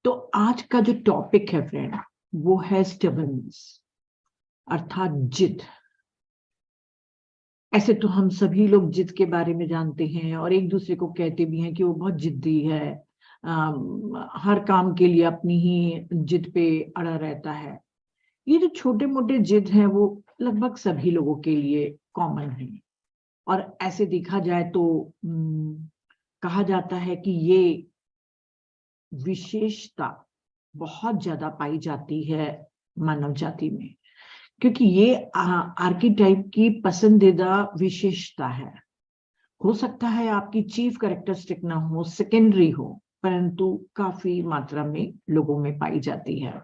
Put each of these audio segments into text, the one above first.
तो आज का जो टॉपिक है फ्रेंड, वो है स्टबर्ननेस, अर्थात जिद। ऐसे तो हम सभी लोग जिद के बारे में जानते हैं और एक दूसरे को कहते भी हैं कि वो बहुत जिद्दी है, हर काम के लिए अपनी ही जिद पे अड़ा रहता है। ये जो छोटे मोटे जिद हैं वो लगभग सभी लोगों के लिए कॉमन है। और ऐसे देखा जाए तो कहा जाता है कि ये विशेषता बहुत ज्यादा पाई जाती है मानव जाति में, क्योंकि ये आर्कीटाइप की पसंदीदा विशेषता है। हो सकता है आपकी चीफ कैरेक्टरिस्टिक ना हो, सेकेंडरी हो, परंतु काफी मात्रा में लोगों में पाई जाती है।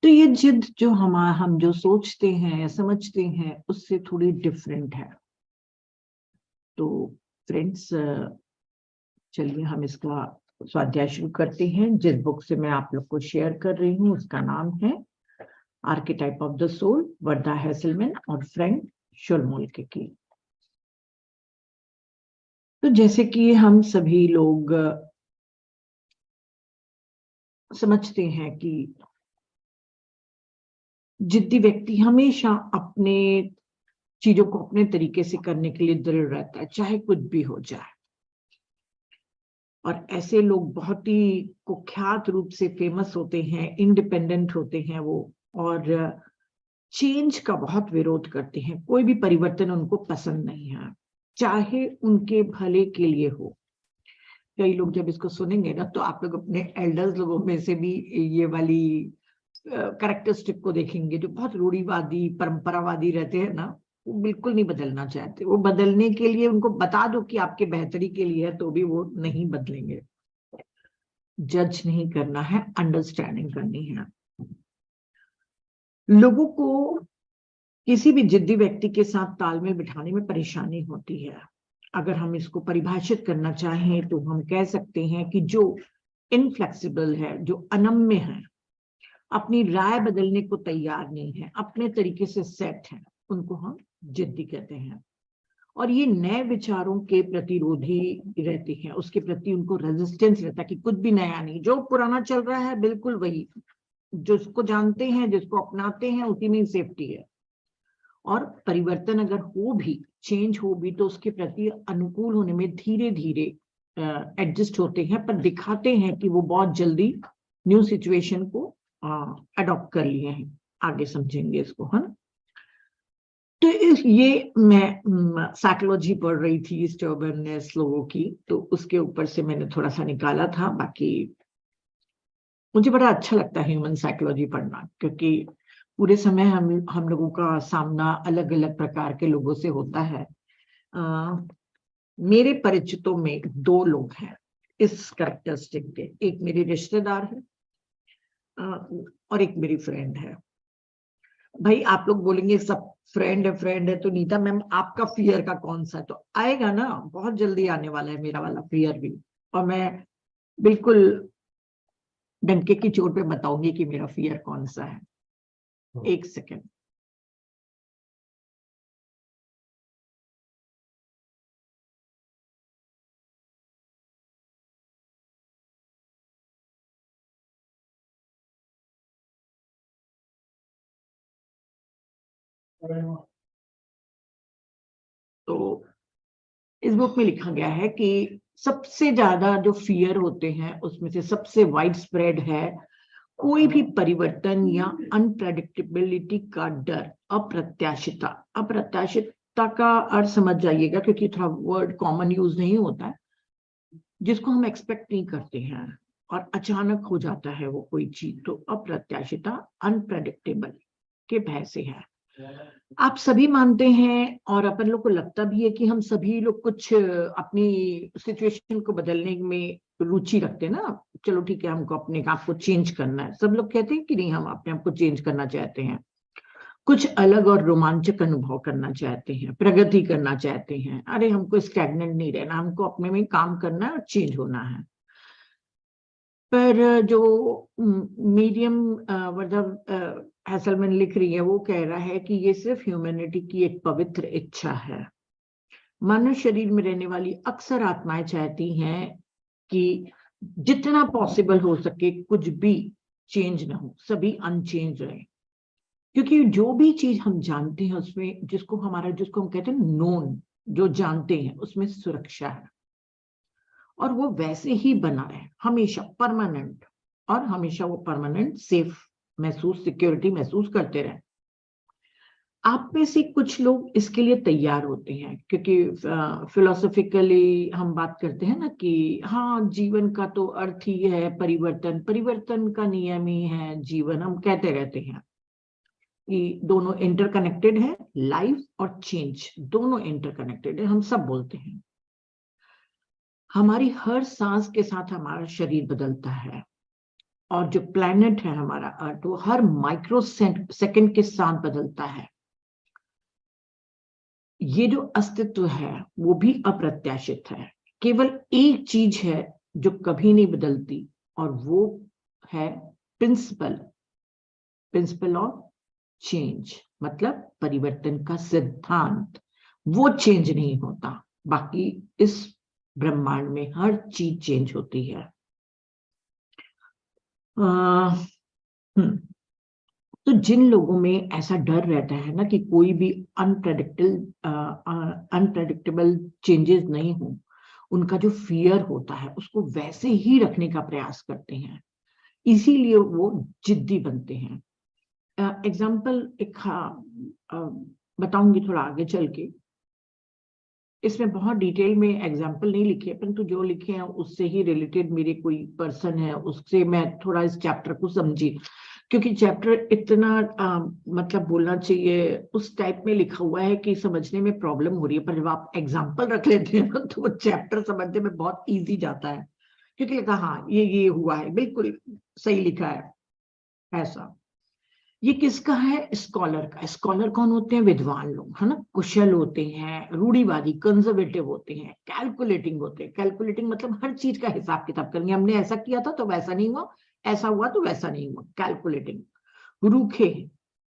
तो ये जिद जो हम जो सोचते हैं या समझते हैं उससे थोड़ी डिफरेंट है। तो फ्रेंड्स, चलिए हम इसका स्वाध्याय शुरू करते हैं। जिस बुक से मैं आप लोग को शेयर कर रही हूँ उसका नाम है आर्कीटाइप ऑफ द सोल, वर्धा हेसलमैन और फ्रैंक शोल्मोल्के की। तो जैसे कि हम सभी लोग समझते हैं कि जिद्दी व्यक्ति हमेशा अपने चीजों को अपने तरीके से करने के लिए दृढ़ रहता है, चाहे कुछ भी हो जाए। और ऐसे लोग बहुत ही कुख्यात रूप से फेमस होते हैं, इंडिपेंडेंट होते हैं वो, और चेंज का बहुत विरोध करते हैं। कोई भी परिवर्तन उनको पसंद नहीं है, चाहे उनके भले के लिए हो। कई लोग जब इसको सुनेंगे ना तो आप लोग अपने एल्डर्स लोगों में से भी ये वाली कैरेक्टरिस्टिक को देखेंगे, जो बहुत रूढ़िवादी परंपरावादी रहते हैं ना, वो बिल्कुल नहीं बदलना चाहते। वो बदलने के लिए उनको बता दो कि आपके बेहतरी के लिए है तो भी वो नहीं बदलेंगे। जज नहीं करना है, अंडरस्टैंडिंग करनी है। लोगों को किसी भी जिद्दी व्यक्ति के साथ तालमेल बिठाने में परेशानी होती है। अगर हम इसको परिभाषित करना चाहें तो हम कह सकते हैं कि जो इनफ्लेक्सिबल है, जो अनम्य है, अपनी राय बदलने को तैयार नहीं है, अपने तरीके से सेट है, उनको हम जिद्दी कहते हैं। और ये नए विचारों के प्रतिरोधी रहते हैं, उसके प्रति उनको रेजिस्टेंस रहता है कि कुछ भी नया नहीं, जो पुराना चल रहा है बिल्कुल वही, जिसको जानते हैं, जिसको अपनाते हैं, उसी में सेफ्टी है। और परिवर्तन अगर हो भी, चेंज हो भी, तो उसके प्रति अनुकूल होने में धीरे धीरे एडजस्ट होते हैं, पर दिखाते हैं कि वो बहुत जल्दी न्यू सिचुएशन को अडॉप्ट कर लिए हैं। आगे समझेंगे इसको, है ना। तो ये मैं साइकोलॉजी पढ़ रही थी स्टबर्ननेस लोगों की, तो उसके ऊपर से मैंने थोड़ा सा निकाला था। बाकी मुझे बड़ा अच्छा लगता है ह्यूमन साइकोलॉजी पढ़ना, क्योंकि पूरे समय हम लोगों का सामना अलग अलग प्रकार के लोगों से होता है। मेरे परिचितों में 2 लोग हैं इस कैरेक्टरिस्टिक के। एक मेरे रिश्तेदार है और एक मेरी फ्रेंड है। भाई आप लोग बोलेंगे सब फ्रेंड है तो नीता मैम आपका फियर का कौन सा है? तो आएगा ना, बहुत जल्दी आने वाला है मेरा वाला फियर भी। और मैं बिल्कुल डंके की चोट पे बताऊंगी कि मेरा फियर कौन सा है। एक सेकेंड। तो इस बुक में लिखा गया है कि सबसे ज्यादा जो फियर होते हैं उसमें से सबसे वाइड स्प्रेड है कोई भी परिवर्तन या अनप्रेडिक्टेबिलिटी का डर, अप्रत्याशितता। अप्रत्याशितता का अर्थ समझ जाइएगा, क्योंकि थोड़ा वर्ड कॉमन यूज नहीं होता है। जिसको हम एक्सपेक्ट नहीं करते हैं और अचानक हो जाता है वो कोई चीज, तो अप्रत्याशितता, अनप्रेडिक्टेबल के भय से है। आप सभी मानते हैं और अपन लोग को लगता भी है कि हम सभी लोग कुछ अपनी सिचुएशन को बदलने में रुचि रखते हैं ना। चलो ठीक है, हमको अपने आप को चेंज करना है। सब लोग कहते हैं कि नहीं, हम अपने आप को चेंज करना चाहते हैं, कुछ अलग और रोमांचक अनुभव करना चाहते हैं, प्रगति करना चाहते हैं। अरे हमको स्टैग्नेंट नहीं रहना, हमको अपने में काम करना है और चेंज होना है। पर जो मीडियम वर्धा हेसलमैन लिख रही है, वो कह रहा है कि ये सिर्फ ह्यूमैनिटी की एक पवित्र इच्छा है। मानव शरीर में रहने वाली अक्सर आत्माएं चाहती हैं कि जितना पॉसिबल हो सके कुछ भी चेंज ना हो, सभी अनचेंज रहे। क्योंकि जो भी चीज हम जानते हैं उसमें जिसको हम कहते हैं नोन, जो जानते हैं उसमें सुरक्षा है, और वो वैसे ही बना रहे हमेशा परमानेंट, और हमेशा वो परमानेंट सेफ महसूस, सिक्योरिटी महसूस करते रहे। आप में से कुछ लोग इसके लिए तैयार होते हैं, क्योंकि फिलोसॉफिकली हम बात करते हैं ना कि हाँ, जीवन का तो अर्थ ही है परिवर्तन, परिवर्तन का नियम ही है जीवन, हम कहते रहते हैं कि दोनों इंटरकनेक्टेड है, लाइफ और चेंज दोनों इंटरकनेक्टेड है, हम सब बोलते हैं। हमारी हर सांस के साथ हमारा शरीर बदलता है, और जो प्लैनेट है हमारा अर्थ, वो हर माइक्रो सेकंड के साथ बदलता है। ये जो अस्तित्व है वो भी अप्रत्याशित है। केवल एक चीज है जो कभी नहीं बदलती, और वो है प्रिंसिपल, प्रिंसिपल ऑफ चेंज, मतलब परिवर्तन का सिद्धांत। वो चेंज नहीं होता। बाकी इस ब्रह्मांड में हर चीज चेंज होती है। तो जिन लोगों में ऐसा डर रहता है ना कि कोई भी अनप्रेडिक्टेबल चेंजेस नहीं हो, उनका जो फियर होता है उसको वैसे ही रखने का प्रयास करते हैं, इसीलिए वो जिद्दी बनते हैं। एग्जाम्पल एक बताऊंगी थोड़ा आगे चल के। इसमें बहुत डिटेल में एग्जाम्पल नहीं लिखे, परंतु जो लिखे हैं उससे ही रिलेटेड मेरे कोई पर्सन है, उससे मैं थोड़ा इस चैप्टर को समझी। क्योंकि चैप्टर इतना मतलब बोलना चाहिए उस टाइप में लिखा हुआ है कि समझने में प्रॉब्लम हो रही है, पर जब आप एग्जाम्पल रख लेते हैं ना तो वो चैप्टर समझने में बहुत इजी जाता है। क्योंकि लिखा हाँ ये हुआ है, बिल्कुल सही लिखा है ऐसा। ये किसका है? स्कॉलर का। स्कॉलर कौन होते हैं? विद्वान लोग, है ना, कुशल होते हैं, रूढ़िवादी कंजर्वेटिव होते हैं, कैलकुलेटिंग होते हैं। कैलकुलेटिंग मतलब हर चीज का हिसाब किताब करेंगे, हमने ऐसा किया था तो वैसा नहीं हुआ, ऐसा हुआ तो वैसा नहीं हुआ, कैलकुलेटिंग। रूखे,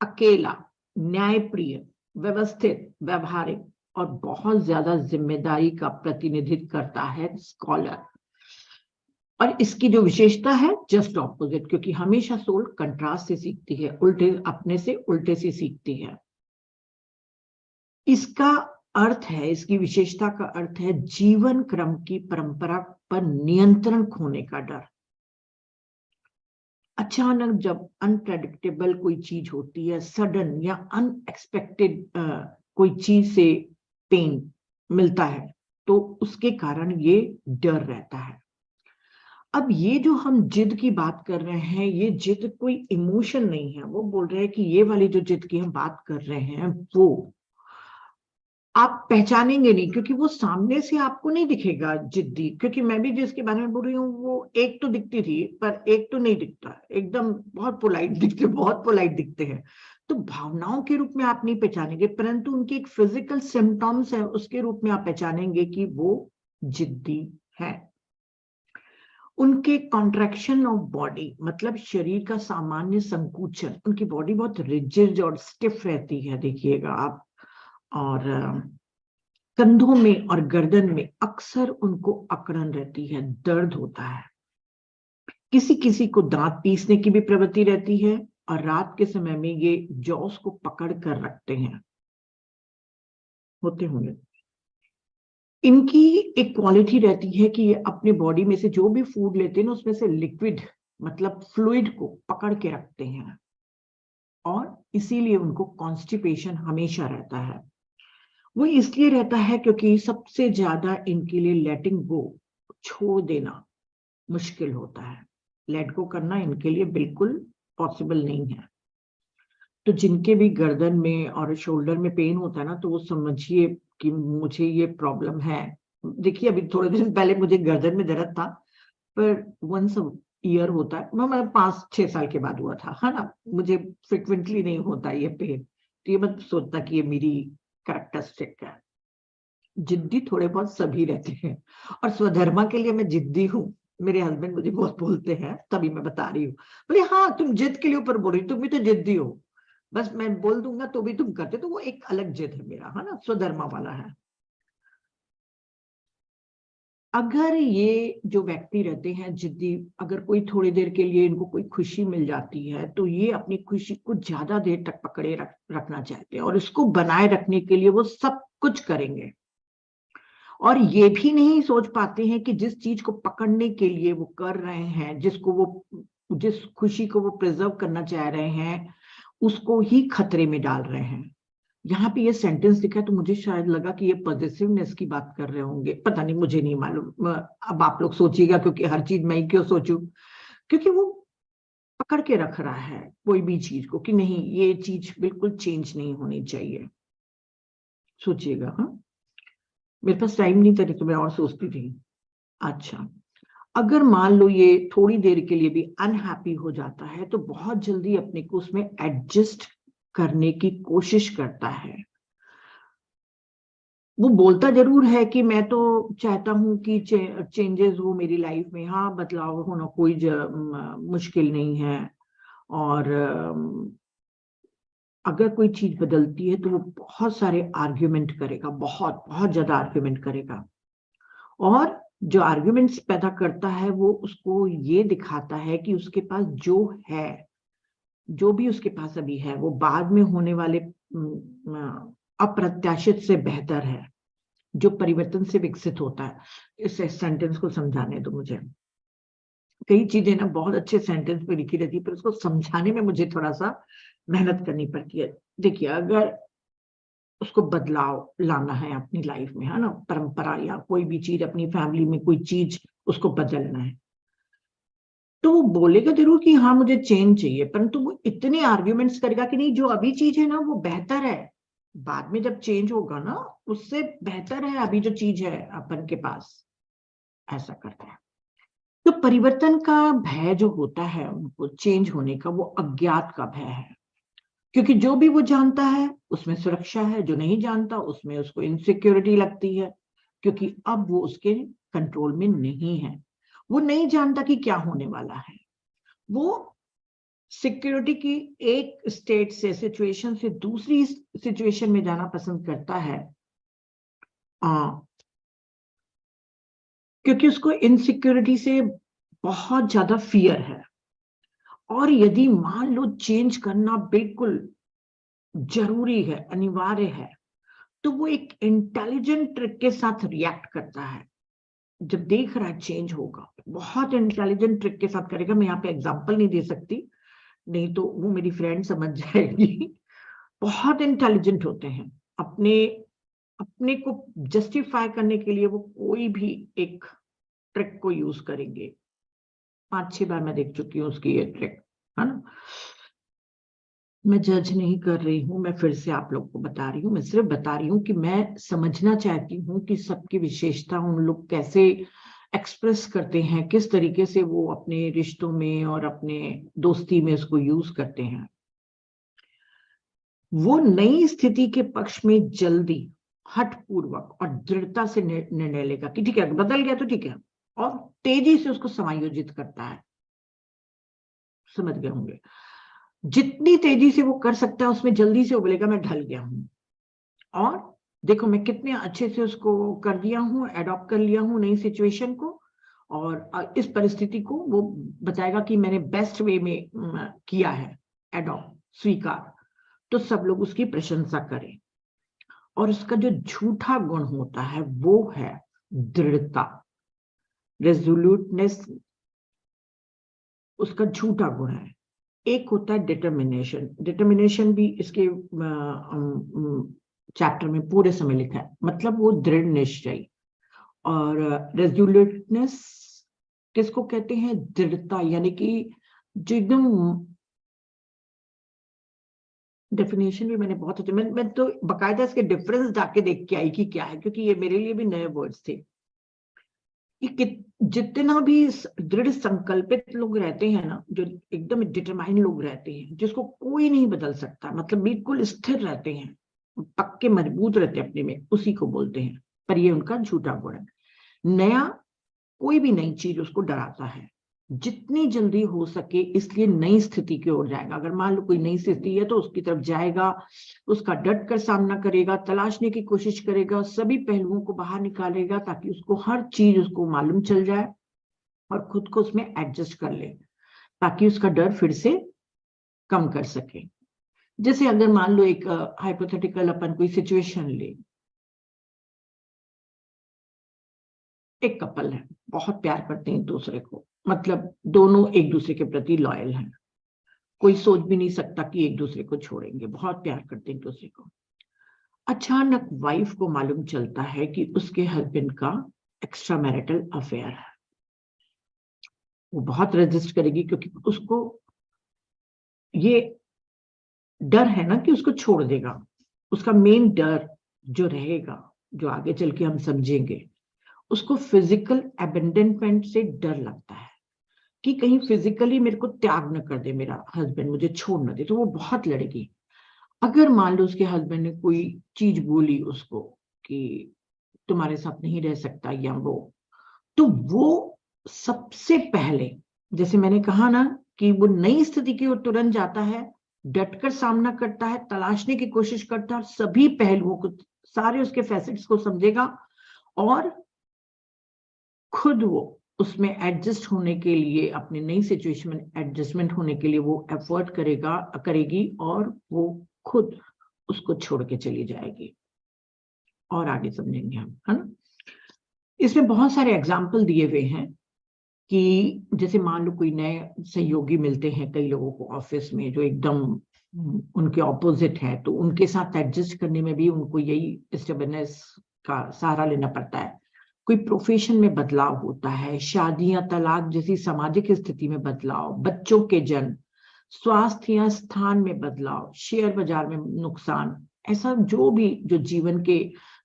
अकेला, न्यायप्रिय, व्यवस्थित, व्यवहारिक, और बहुत ज्यादा जिम्मेदारी का प्रतिनिधित्व करता है स्कॉलर। और इसकी जो विशेषता है, जस्ट ऑपोजिट, क्योंकि हमेशा सोल कंट्रास्ट से सीखती है, उल्टे अपने से उल्टे से सीखती है। इसका अर्थ है, इसकी विशेषता का अर्थ है जीवन क्रम की परंपरा पर नियंत्रण खोने का डर। अचानक जब अनप्रेडिक्टेबल कोई चीज होती है, सडन या अनएक्सपेक्टेड कोई चीज से पेन मिलता है, तो उसके कारण ये डर रहता है। अब ये जो हम जिद की बात कर रहे हैं, ये जिद कोई इमोशन नहीं है। वो बोल रहे हैं कि ये वाली जो जिद की हम बात कर रहे हैं वो आप पहचानेंगे नहीं, क्योंकि वो सामने से आपको नहीं दिखेगा जिद्दी। क्योंकि मैं भी जिसके बारे में बोल रही हूँ वो एक तो दिखती थी, पर एक तो नहीं दिखता, एकदम बहुत पोलाइट दिखते, बहुत पोलाइट दिखते हैं। तो भावनाओं के रूप में आप नहीं पहचानेंगे, परंतु उनकी एक फिजिकल सिम्टम्स है, उसके रूप में आप पहचानेंगे कि वो जिद्दी है। उनके कॉन्ट्रैक्शन ऑफ बॉडी, मतलब शरीर का सामान्य संकुचन, उनकी बॉडी बहुत रिजिड और स्टिफ रहती है, देखिएगा आप। और कंधों में और गर्दन में अक्सर उनको अकड़न रहती है, दर्द होता है। किसी किसी को दांत पीसने की भी प्रवृत्ति रहती है, और रात के समय में ये जॉस को पकड़ कर रखते हैं, होते होंगे। इनकी एक क्वालिटी रहती है कि ये अपने बॉडी में से जो भी फूड लेते हैं ना, उसमें से लिक्विड मतलब फ्लूइड को पकड़ के रखते हैं, और इसीलिए उनको कॉन्स्टिपेशन हमेशा रहता है। वो इसलिए रहता है क्योंकि सबसे ज्यादा इनके लिए लेटिंग गो, छोड़ देना मुश्किल होता है। लेट गो करना इनके लिए बिल्कुल पॉसिबल नहीं है। तो जिनके भी गर्दन में और शोल्डर में पेन होता है ना, तो वो समझिए कि मुझे ये प्रॉब्लम है। देखिए अभी थोड़े दिन पहले मुझे गर्दन में दर्द था, पर वंस ईयर होता है, मतलब 5-6 साल के बाद हुआ था, है ना। मुझे फ्रिक्वेंटली नहीं होता ये पेन, तो ये मत सोचता कि ये मेरी कैरेक्टरिस्टिक है। जिद्दी थोड़े बहुत सभी रहते हैं, और स्वधर्मा के लिए मैं जिद्दी हूँ। मेरे हस्बैंड मुझे बहुत बोलते हैं, तभी मैं बता रही हूँ। बोले हाँ तुम जिद के लिए ऊपर बोल रही, तुम भी तो जिद्दी हो। बस मैं बोल दूंगा तो भी तुम करते, तो वो एक अलग जिद है मेरा, है ना, स्वधर्मा वाला है। अगर ये जो व्यक्ति रहते हैं जिद्दी, अगर कोई थोड़ी देर के लिए इनको कोई खुशी मिल जाती है तो ये अपनी खुशी को ज्यादा देर तक पकड़े रखना चाहते हैं और इसको बनाए रखने के लिए वो सब कुछ करेंगे। और ये भी नहीं सोच पाते हैं कि जिस चीज को पकड़ने के लिए वो कर रहे हैं, जिस खुशी को वो प्रिजर्व करना चाह रहे हैं, उसको ही खतरे में डाल रहे हैं। यहाँ पे ये सेंटेंस दिखा तो मुझे शायद लगा कि ये पॉजिटिवनेस की बात कर रहे होंगे, पता नहीं, मुझे नहीं मालूम। अब आप लोग सोचिएगा, क्योंकि हर चीज मैं ही क्यों सोचूं, क्योंकि वो पकड़ के रख रहा है कोई भी चीज को कि नहीं, ये चीज बिल्कुल चेंज नहीं होनी चाहिए। सोचिएगा। हाँ, मेरे पास टाइम नहीं था तो मैं और सोचती थी। अच्छा, अगर मान लो ये थोड़ी देर के लिए भी अनहैप्पी हो जाता है तो बहुत जल्दी अपने को उसमें एडजस्ट करने की कोशिश करता है। वो बोलता जरूर है कि मैं तो चाहता हूं कि चेंजेस हो मेरी लाइफ में, हाँ बदलाव होना कोई मुश्किल नहीं है। और अगर कोई चीज बदलती है तो वो बहुत सारे आर्ग्यूमेंट करेगा, बहुत बहुत ज्यादा आर्ग्यूमेंट करेगा। और जो आर्ग्यूमेंट्स पैदा करता है वो उसको ये दिखाता है कि उसके पास जो है, जो भी उसके पास अभी है, वो बाद में होने वाले अप्रत्याशित से बेहतर है, जो परिवर्तन से विकसित होता है। इस सेंटेंस को समझाने दो मुझे। कई चीजें ना बहुत अच्छे सेंटेंस पे लिखी रहती है, पर उसको समझाने में मुझे थोड़ा सा मेहनत करनी पड़ती है। देखिए, अगर उसको बदलाव लाना है अपनी लाइफ में, है ना, परंपरा या कोई भी चीज, अपनी फैमिली में कोई चीज उसको बदलना है, तो वो बोलेगा जरूर कि हाँ मुझे चेंज चाहिए, परंतु वो इतने आर्ग्यूमेंट्स करेगा कि नहीं, जो अभी चीज है ना वो बेहतर है, बाद में जब चेंज होगा ना उससे बेहतर है अभी जो चीज है अपन के पास। ऐसा करता है। तो परिवर्तन का भय जो होता है उनको, चेंज होने का, वो अज्ञात का भय है। क्योंकि जो भी वो जानता है उसमें सुरक्षा है, जो नहीं जानता उसमें उसको इनसिक्योरिटी लगती है, क्योंकि अब वो उसके कंट्रोल में नहीं है। वो नहीं जानता कि क्या होने वाला है। वो सिक्योरिटी की एक स्टेट से, सिचुएशन से दूसरी सिचुएशन में जाना पसंद करता है, क्योंकि उसको इनसिक्योरिटी से बहुत ज्यादा फियर है। और यदि मान लो चेंज करना बिल्कुल जरूरी है, अनिवार्य है, तो वो एक इंटेलिजेंट ट्रिक के साथ रिएक्ट करता है। जब देख रहा है चेंज होगा, बहुत इंटेलिजेंट ट्रिक के साथ करेगा। मैं यहाँ पे एग्जांपल नहीं दे सकती, नहीं तो वो मेरी फ्रेंड समझ जाएगी। बहुत इंटेलिजेंट होते हैं, अपने अपने को जस्टिफाई करने के लिए वो कोई भी एक ट्रिक को यूज करेंगे। 5-6 बार मैं देख चुकी हूँ उसकी ये ट्रिक, है ना। मैं जज नहीं कर रही हूँ, मैं फिर से आप लोग को बता रही हूँ, मैं सिर्फ बता रही हूँ कि मैं समझना चाहती हूँ कि सबकी विशेषता उन लोग कैसे एक्सप्रेस करते हैं, किस तरीके से वो अपने रिश्तों में और अपने दोस्ती में उसको यूज करते हैं। वो नई स्थिति के पक्ष में जल्दी, हठपूर्वक और दृढ़ता से निर्णय लेगा कि ठीक है, बदल गया तो ठीक है, और तेजी से उसको समायोजित करता है। समझ गए होंगे। जितनी तेजी से वो कर सकता है उसमें जल्दी से वो बोलेगा मैं ढल गया हूं, और देखो मैं कितने अच्छे से उसको कर दिया हूं, एडॉप्ट कर लिया हूं नई सिचुएशन को, और इस परिस्थिति को वो बताएगा कि मैंने बेस्ट वे में किया है, एडॉप्ट, स्वीकार। तो सब लोग उसकी प्रशंसा करें। और उसका जो झूठा गुण होता है वो है दृढ़ता, रेजोल्यूटनेस, उसका झूठा गुण है। एक होता है डिटर्मिनेशन, डिटर्मिनेशन भी इसके चैप्टर में पूरे समय लिखा है, मतलब वो दृढ़ निश्चय। और रेजोल्यूटनेस किसको कहते हैं? दृढ़ता, यानी कि जो एकदम, डेफिनेशन भी मैंने बहुत अच्छे, मैं तो बकायदा इसके डिफरेंस जाके देख के आई कि क्या है, क्योंकि ये मेरे लिए भी नए वर्ड्स थे। कि जितना भी दृढ़ संकल्पित लोग रहते हैं ना, जो एकदम डिटरमाइन लोग रहते हैं, जिसको कोई नहीं बदल सकता, मतलब बिल्कुल स्थिर रहते हैं, पक्के मजबूत रहते हैं अपने में, उसी को बोलते हैं। पर ये उनका झूठा गुण है। नया, कोई भी नई चीज उसको डराता है। जितनी जल्दी हो सके इसलिए नई स्थिति की ओर जाएगा। अगर मान लो कोई नई स्थिति है तो उसकी तरफ जाएगा, उसका डट कर सामना करेगा, तलाशने की कोशिश करेगा, सभी पहलुओं को बाहर निकालेगा ताकि उसको हर चीज उसको मालूम चल जाए और खुद को उसमें एडजस्ट कर ले ताकि उसका डर फिर से कम कर सके। जैसे अगर मान लो एक हाइपोथेटिकल अपन कोई सिचुएशन ले, एक कपल है, बहुत प्यार करते हैं एक दूसरे को, मतलब दोनों एक दूसरे के प्रति लॉयल हैं, कोई सोच भी नहीं सकता कि एक दूसरे को छोड़ेंगे, बहुत प्यार करते हैं एक दूसरे को। अचानक वाइफ को मालूम चलता है कि उसके हस्बैंड का एक्स्ट्रा मैरिटल अफेयर है। वो बहुत रेजिस्ट करेगी क्योंकि उसको ये डर है ना कि उसको छोड़ देगा। उसका मेन डर जो रहेगा, जो आगे चल के हम समझेंगे, उसको फिजिकल अबेंडनमेंट से डर लगता है कि कहीं फिजिकली मेरे को त्याग न कर दे मेरा हस्बैंड, मुझे छोड़ न दे, तो वो बहुत लड़ेगी। अगर मान लो उसके हस्बैंड ने कोई चीज बोली उसको कि तुम्हारे साथ नहीं रह सकता या वो, तो वो सबसे पहले, जैसे मैंने कहा ना कि वो नई स्थिति की ओर तुरंत जाता है, डटकर सामना करता है, तलाशने की कोशिश करता है, सभी पहलुओं को, सारे उसके फैसेट्स को समझेगा और खुद वो उसमें एडजस्ट होने के लिए, अपनी नई सिचुएशन में एडजस्टमेंट होने के लिए वो एफर्ट करेगी और वो खुद उसको छोड़ के चली जाएगी। और आगे समझेंगे हम, है ना। इसमें बहुत सारे एग्जाम्पल दिए हुए हैं कि जैसे मान लो कोई नए सहयोगी मिलते हैं कई लोगों को ऑफिस में जो एकदम उनके ऑपोजिट है, तो उनके साथ एडजस्ट करने में भी उनको यही स्टेबलनेस का सहारा लेना पड़ता है। कोई प्रोफेशन में बदलाव होता है, शादियां, तलाक जैसी सामाजिक स्थिति में बदलाव, बच्चों के जन्म, स्वास्थ्य या स्थान में बदलाव, शेयर बाजार में नुकसान, ऐसा जो भी जो जीवन के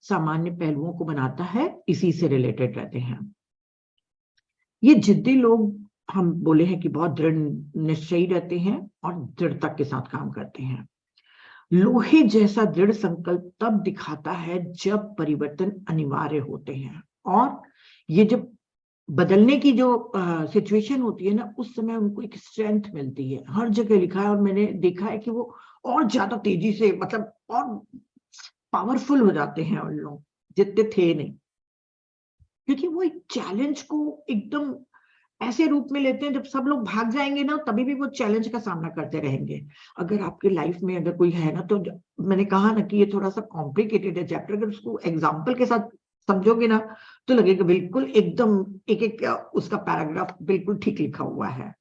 सामान्य पहलुओं को बनाता है इसी से रिलेटेड रहते हैं। ये जिद्दी लोग, हम बोले हैं कि बहुत दृढ़ निश्चयी रहते हैं और दृढ़ता के साथ काम करते हैं। लोहे जैसा दृढ़ संकल्प तब दिखाता है जब परिवर्तन अनिवार्य होते हैं, और ये जब बदलने की जो सिचुएशन होती है ना, उस समय उनको एक स्ट्रेंथ मिलती है। हर जगह लिखा है और मैंने देखा है कि वो और ज्यादा तेजी से, मतलब और पावरफुल हो जाते हैं उन लोग जितने थे नहीं, क्योंकि वो एक चैलेंज को एकदम ऐसे रूप में लेते हैं, जब सब लोग भाग जाएंगे ना तभी भी वो चैलेंज का सामना करते रहेंगे। अगर आपकी लाइफ में अगर कोई है ना, तो मैंने कहा ना कि ये थोड़ा सा कॉम्प्लिकेटेड है चैप्टर, अगर उसको एग्जाम्पल के साथ समझोगे ना तो लगेगा बिल्कुल एकदम एक एक उसका पैराग्राफ बिल्कुल ठीक लिखा हुआ है।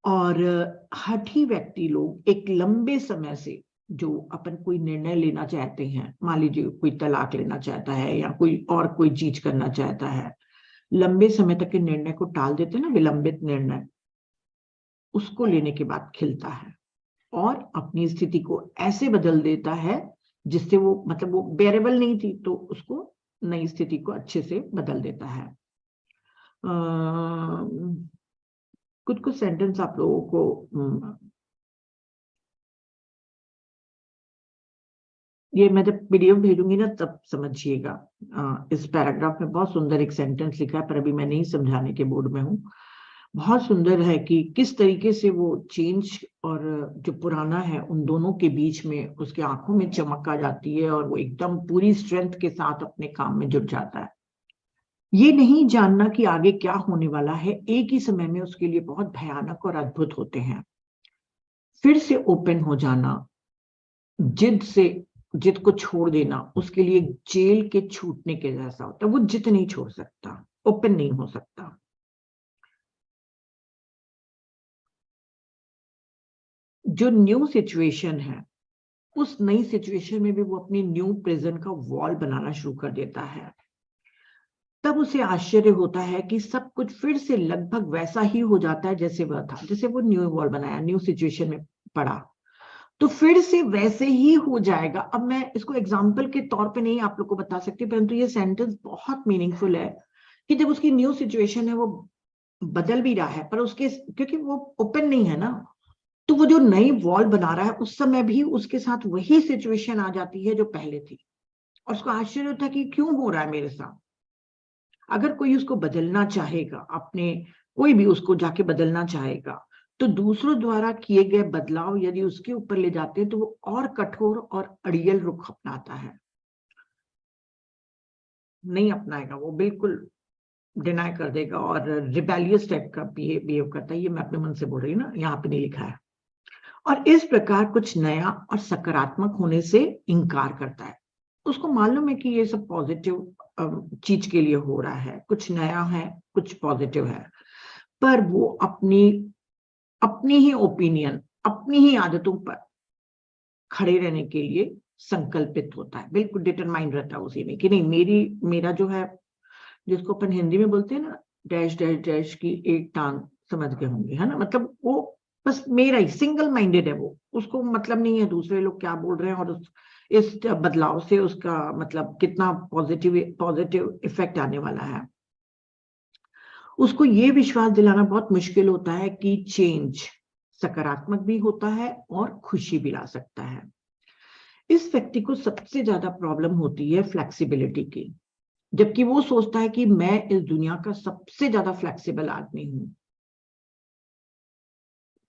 और हठी व्यक्ति लोग एक लंबे समय से जो अपन कोई निर्णय लेना चाहते हैं, मान लीजिए कोई तलाक लेना चाहता है या कोई चीज करना चाहता है, लंबे समय तक के निर्णय को टाल देते हैं ना, विलंबित निर्णय, उसको लेने के बाद खिलता है और अपनी स्थिति को ऐसे बदल देता है जिससे वो, मतलब वो बेरेबल नहीं थी तो उसको नई स्थिति को अच्छे से बदल देता है। कुछ सेंटेंस आप लोगों को ये मैं जब पीडीएफ भेजूंगी ना तब समझिएगा। इस पैराग्राफ में बहुत सुंदर एक सेंटेंस लिखा है, पर अभी मैं नहीं समझाने के मूड में हूँ। बहुत सुंदर है कि किस तरीके से वो चेंज और जो पुराना है उन दोनों के बीच में उसके आंखों में चमक आ जाती है और वो एकदम पूरी स्ट्रेंथ के साथ अपने काम में जुट जाता है। ये नहीं जानना कि आगे क्या होने वाला है एक ही समय में उसके लिए बहुत भयानक और अद्भुत होते हैं। फिर से ओपन हो जाना, जिद को छोड़ देना उसके लिए जेल के छूटने के जैसा होता है। वो जिद नहीं छोड़ सकता, ओपन नहीं हो सकता। जो न्यू सिचुएशन है, उस नई सिचुएशन में भी वो अपनी न्यू प्रिजन का वॉल बनाना शुरू कर देता है। तब उसे आश्चर्य होता है कि सब कुछ फिर से लगभग वैसा ही हो जाता है जैसे वह था। जैसे वो न्यू वॉल बनाया, न्यू सिचुएशन में पड़ा, तो फिर से वैसे ही हो जाएगा। अब मैं इसको एग्जाम्पल के तौर पे नहीं आप लोग को बता सकती, परंतु ये सेंटेंस बहुत मीनिंगफुल है कि जब उसकी न्यू सिचुएशन है, वो बदल भी रहा है पर उसके, क्योंकि वो ओपन नहीं है ना, तो वो जो नई वॉल बना रहा है उस समय भी उसके साथ वही सिचुएशन आ जाती है जो पहले थी, और उसको आश्चर्य होता है कि क्यों हो रहा है मेरे साथ। अगर कोई उसको बदलना चाहेगा, अपने कोई भी उसको जाके बदलना चाहेगा, तो दूसरों द्वारा किए गए बदलाव यदि उसके ऊपर ले जाते हैं तो वो और कठोर और अड़ियल रुख अपनाता है, नहीं अपनाएगा, वो बिल्कुल डिनाई कर देगा और रिबेलियस टाइप का बिहेव करता है। ये मैं अपने मन से बोल रही हूँ ना, यहाँ पे नहीं लिखा है। और इस प्रकार कुछ नया और सकारात्मक होने से इनकार करता है। उसको मालूम है कि ये सब पॉजिटिव चीज के लिए हो रहा है, कुछ नया है, कुछ पॉजिटिव है, पर वो अपनी ही ओपिनियन, अपनी ही आदतों पर खड़े रहने के लिए संकल्पित होता है, बिल्कुल डिटरमाइंड रहता है उसी में कि नहीं, मेरा जो है, जिसको अपन हिंदी में बोलते हैं ना, डैश डैश डैश की एक टांग, समझ गए होंगे, है ना, मतलब वो बस मेरा ही सिंगल माइंडेड है, वो उसको मतलब नहीं है दूसरे लोग क्या बोल रहे हैं और इस बदलाव से उसका मतलब कितना पॉजिटिव इफेक्ट आने वाला है। उसको ये विश्वास दिलाना बहुत मुश्किल होता है कि चेंज सकारात्मक भी होता है और खुशी भी ला सकता है। इस व्यक्ति को सबसे ज्यादा प्रॉब्लम होती है फ्लेक्सिबिलिटी की, जबकि वो सोचता है कि मैं इस दुनिया का सबसे ज्यादा फ्लेक्सिबल आदमी हूं,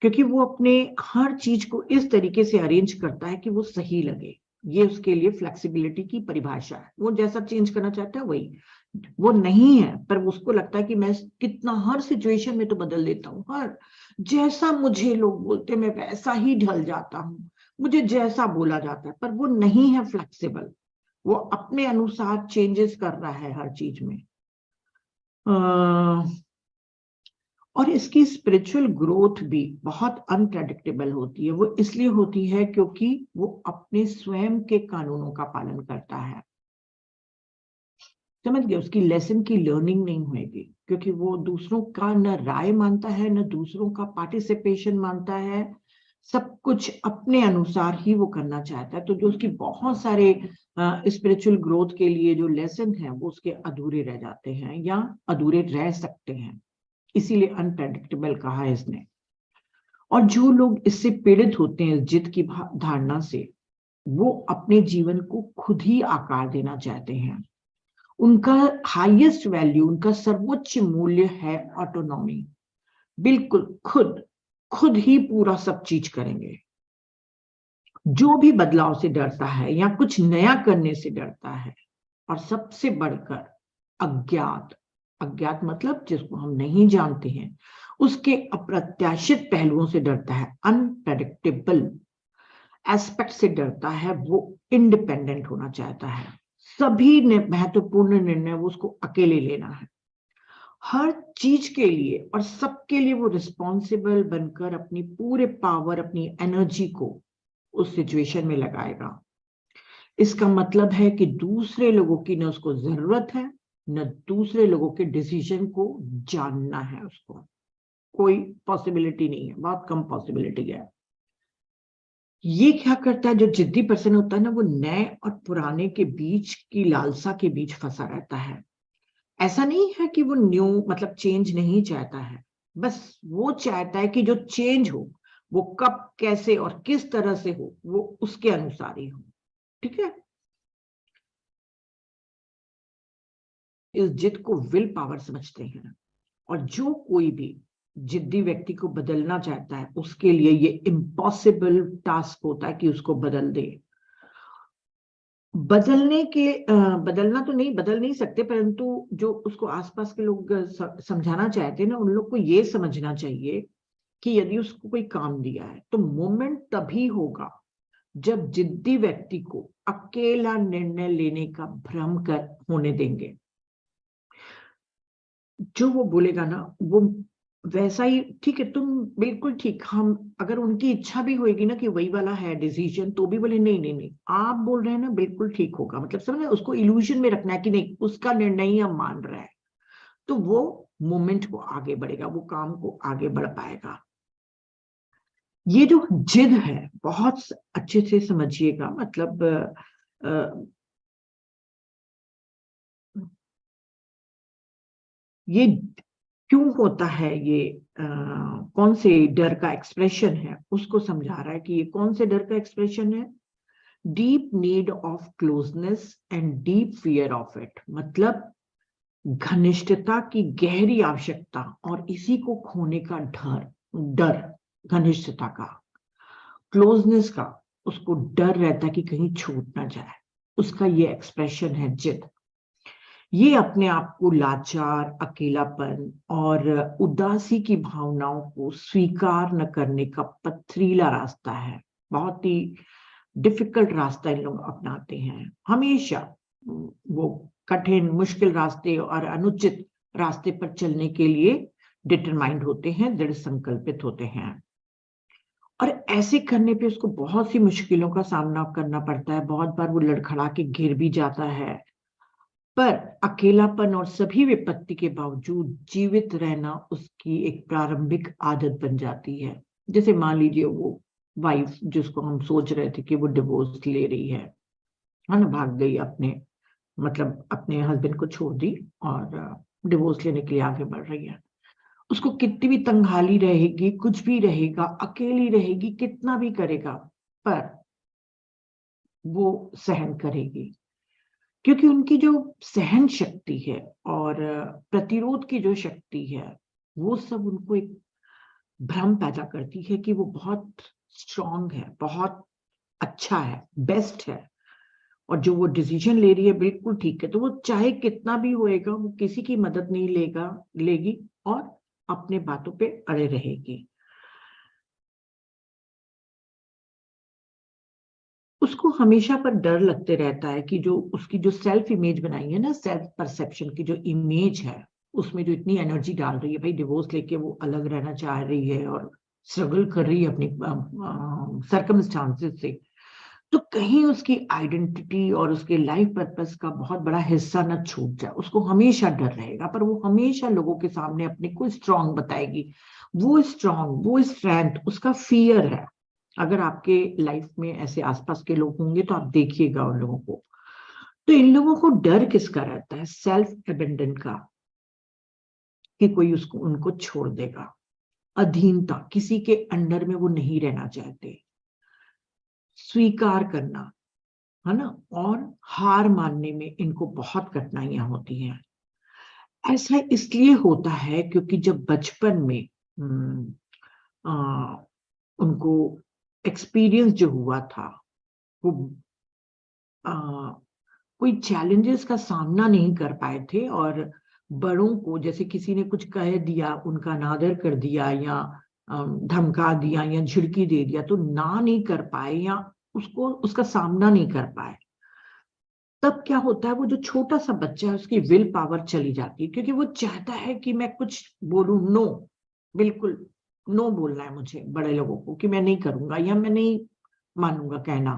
क्योंकि वो अपने हर चीज को इस तरीके से अरेंज करता है कि वो सही लगे। ये उसके लिए फ्लेक्सिबिलिटी की परिभाषा है। वो जैसा चेंज करना चाहता है वही, वो नहीं है, पर उसको लगता है कि मैं कितना हर सिचुएशन में तो बदल देता हूँ, हर जैसा मुझे लोग बोलते हैं मैं वैसा ही ढल जाता हूँ, मुझे जैसा बोला जाता है, पर वो नहीं है फ्लेक्सिबल। वो अपने अनुसार चेंजेस कर रहा है हर चीज में। और इसकी स्पिरिचुअल ग्रोथ भी बहुत अनप्रेडिक्टेबल होती है। वो इसलिए होती है क्योंकि वो अपने स्वयं के कानूनों का पालन करता है। समझ गए, उसकी लेसन की लर्निंग नहीं होगी, क्योंकि वो दूसरों का न राय मानता है, न दूसरों का पार्टिसिपेशन मानता है, सब कुछ अपने अनुसार ही वो करना चाहता है। तो जो उसकी बहुत सारे स्पिरिचुअल ग्रोथ के लिए जो लेसन है वो उसके अधूरे रह जाते हैं या अधूरे रह सकते हैं, इसीलिए अनप्रेडिक्टेबल कहा है इसने। और जो लोग इससे पीड़ित होते हैं, जिद की धारणा से, वो अपने जीवन को खुद ही आकार देना चाहते हैं। उनका हाईएस्ट वैल्यू, उनका सर्वोच्च मूल्य है ऑटोनॉमी। बिल्कुल खुद खुद ही पूरा सब चीज करेंगे। जो भी बदलाव से डरता है या कुछ नया करने से डरता है, और सबसे बढ़कर अज्ञात, अज्ञात मतलब जिसको हम नहीं जानते हैं, उसके अप्रत्याशित पहलुओं से डरता है, अनप्रेडिक्टेबल एस्पेक्ट से डरता है, वो इंडिपेंडेंट होना चाहता है। सभी महत्वपूर्ण निर्णय वो उसको अकेले लेना है, हर चीज के लिए और सबके लिए वो रिस्पॉन्सिबल बनकर अपनी पूरे पावर, अपनी एनर्जी को उस सिचुएशन में लगाएगा। इसका मतलब है कि दूसरे लोगों की न उसको जरूरत है, न दूसरे लोगों के डिसीजन को जानना है उसको। कोई पॉसिबिलिटी नहीं है, बहुत कम पॉसिबिलिटी है। ये क्या करता है, जो जिद्दी पर्सन होता है ना, वो नए और पुराने के बीच की लालसा के बीच फंसा रहता है। ऐसा नहीं है कि वो न्यू मतलब चेंज नहीं चाहता है, बस वो चाहता है कि जो चेंज हो वो कब, कैसे और किस तरह से हो, वो उसके अनुसार ही हो। ठीक है, इस जिद को विल पावर समझते हैं। और जो कोई भी जिद्दी व्यक्ति को बदलना चाहता है, उसके लिए ये इम्पॉसिबल टास्क होता है कि उसको बदल दे। बदलना तो नहीं, बदल नहीं सकते, परंतु जो उसको आसपास के लोग समझाना चाहते हैं ना, उन लोग को ये समझना चाहिए कि यदि उसको कोई काम दिया है तो मूवमेंट तभी होगा जब जिद्दी व्यक्ति को अकेला निर्णय लेने का भ्रम कर होने देंगे। जो वो बोलेगा ना वो वैसा ही ठीक है, तुम बिल्कुल ठीक। हम अगर उनकी इच्छा भी होगी ना कि वही वाला है डिसीजन, तो भी बोले नहीं नहीं नहीं, आप बोल रहे हैं ना बिल्कुल ठीक होगा, मतलब समझे, उसको इल्यूजन में रखना है कि नहीं उसका निर्णय ही हम मान रहे हैं, तो वो मोमेंट को आगे बढ़ेगा, वो काम को आगे बढ़ पाएगा। ये जो जिद है बहुत अच्छे से समझिएगा, मतलब ये क्यों होता है, ये कौन से डर का एक्सप्रेशन है उसको समझा रहा है कि ये कौन से डर का एक्सप्रेशन है। Deep need of closeness and deep fear of it, मतलब घनिष्ठता की गहरी आवश्यकता और इसी को खोने का डर, घनिष्ठता का, क्लोजनेस का, उसको डर रहता है कि कहीं छूट ना जाए, उसका ये एक्सप्रेशन है जिद। ये अपने आप को लाचार, अकेलापन और उदासी की भावनाओं को स्वीकार न करने का पथरीला रास्ता है। बहुत ही डिफिकल्ट रास्ता इन लोग अपनाते हैं हमेशा। वो कठिन, मुश्किल रास्ते और अनुचित रास्ते पर चलने के लिए डिटरमाइंड होते हैं, दृढ़ संकल्पित होते हैं। और ऐसे करने पे उसको बहुत सी मुश्किलों का सामना करना पड़ता है। बहुत बार वो लड़खड़ा के गिर भी जाता है, पर अकेलापन और सभी विपत्ति के बावजूद जीवित रहना उसकी एक प्रारंभिक आदत बन जाती है। जैसे मान लीजिए वो वाइफ जिसको हम सोच रहे थे कि वो डिवोर्स ले रही है ना, भाग गई, अपने हस्बैंड को छोड़ दी और डिवोर्स लेने के लिए आगे बढ़ रही है। उसको कितनी भी तंगहाली रहेगी, कुछ भी रहेगा, अकेली रहेगी, कितना भी करेगा, पर वो सहन करेगी, क्योंकि उनकी जो सहन शक्ति है और प्रतिरोध की जो शक्ति है, वो सब उनको एक भ्रम पैदा करती है कि वो बहुत स्ट्रांग है, बहुत अच्छा है, बेस्ट है, और जो वो डिसीजन ले रही है बिल्कुल ठीक है। तो वो चाहे कितना भी होएगा, वो किसी की मदद नहीं लेगी और अपने बातों पे अड़े रहेगी। उसको हमेशा पर डर लगते रहता है कि जो उसकी जो सेल्फ इमेज बनाई है ना, सेल्फ परसेप्शन की जो इमेज है, उसमें जो इतनी एनर्जी डाल रही है, भाई डिवोर्स लेके वो अलग रहना चाह रही है और स्ट्रगल कर रही है अपनी सर्कमस्टांसेस से, तो कहीं उसकी आइडेंटिटी और उसके लाइफ पर्पस का बहुत बड़ा हिस्सा न छूट जाए। उसको हमेशा डर रहेगा, पर वो हमेशा लोगों के सामने अपने को स्ट्रांग बताएगी। वो स्ट्रांग, वो स्ट्रेंथ उसका फियर है। अगर आपके लाइफ में ऐसे आसपास के लोग होंगे तो आप देखिएगा उन लोगों को। तो इन लोगों को डर किसका रहता है? सेल्फ अबेंडन का, कि कोई उसको उनको छोड़ देगा। अधीनता, किसी के अंडर में वो नहीं रहना चाहते। स्वीकार करना, है ना, और हार मानने में इनको बहुत कठिनाइयां होती हैं। ऐसा इसलिए होता है क्योंकि जब बचपन में आ, उनको एक्सपीरियंस जो हुआ था, वो आ, कोई चैलेंजेस का सामना नहीं कर पाए थे, और बड़ों को जैसे किसी ने कुछ कह दिया, उनका अनादर कर दिया या धमका दिया या झिड़की दे दिया, तो ना नहीं कर पाए या उसको उसका सामना नहीं कर पाए। तब क्या होता है, वो जो छोटा सा बच्चा है उसकी विल पावर चली जाती है, क्योंकि वो चाहता है कि मैं कुछ बोलूं, नो, बिल्कुल नो बोलना है मुझे बड़े लोगों को, कि मैं नहीं करूंगा या मैं नहीं मानूंगा कहना।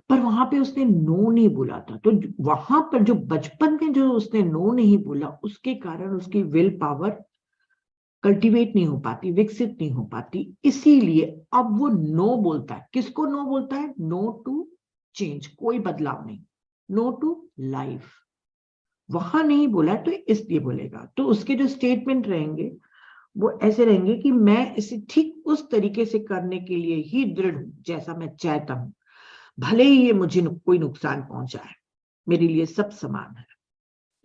पर वहां पे उसने नो नहीं बोला था, तो वहां पर जो बचपन में जो उसने नो नहीं बोला, उसके कारण उसकी विल पावर कल्टीवेट नहीं हो पाती, विकसित नहीं हो पाती। इसीलिए अब वो नो बोलता है। किसको नो बोलता है? नो टू चेंज, कोई बदलाव नहीं, नो टू लाइफ। वहां नहीं बोला तो इसलिए बोलेगा। तो उसके जो स्टेटमेंट रहेंगे वो ऐसे रहेंगे कि मैं इसे ठीक उस तरीके से करने के लिए ही दृढ़ हूं जैसा मैं चाहता हूं, भले ही ये मुझे कोई नुकसान पहुंचाए, मेरे लिए सब समान है।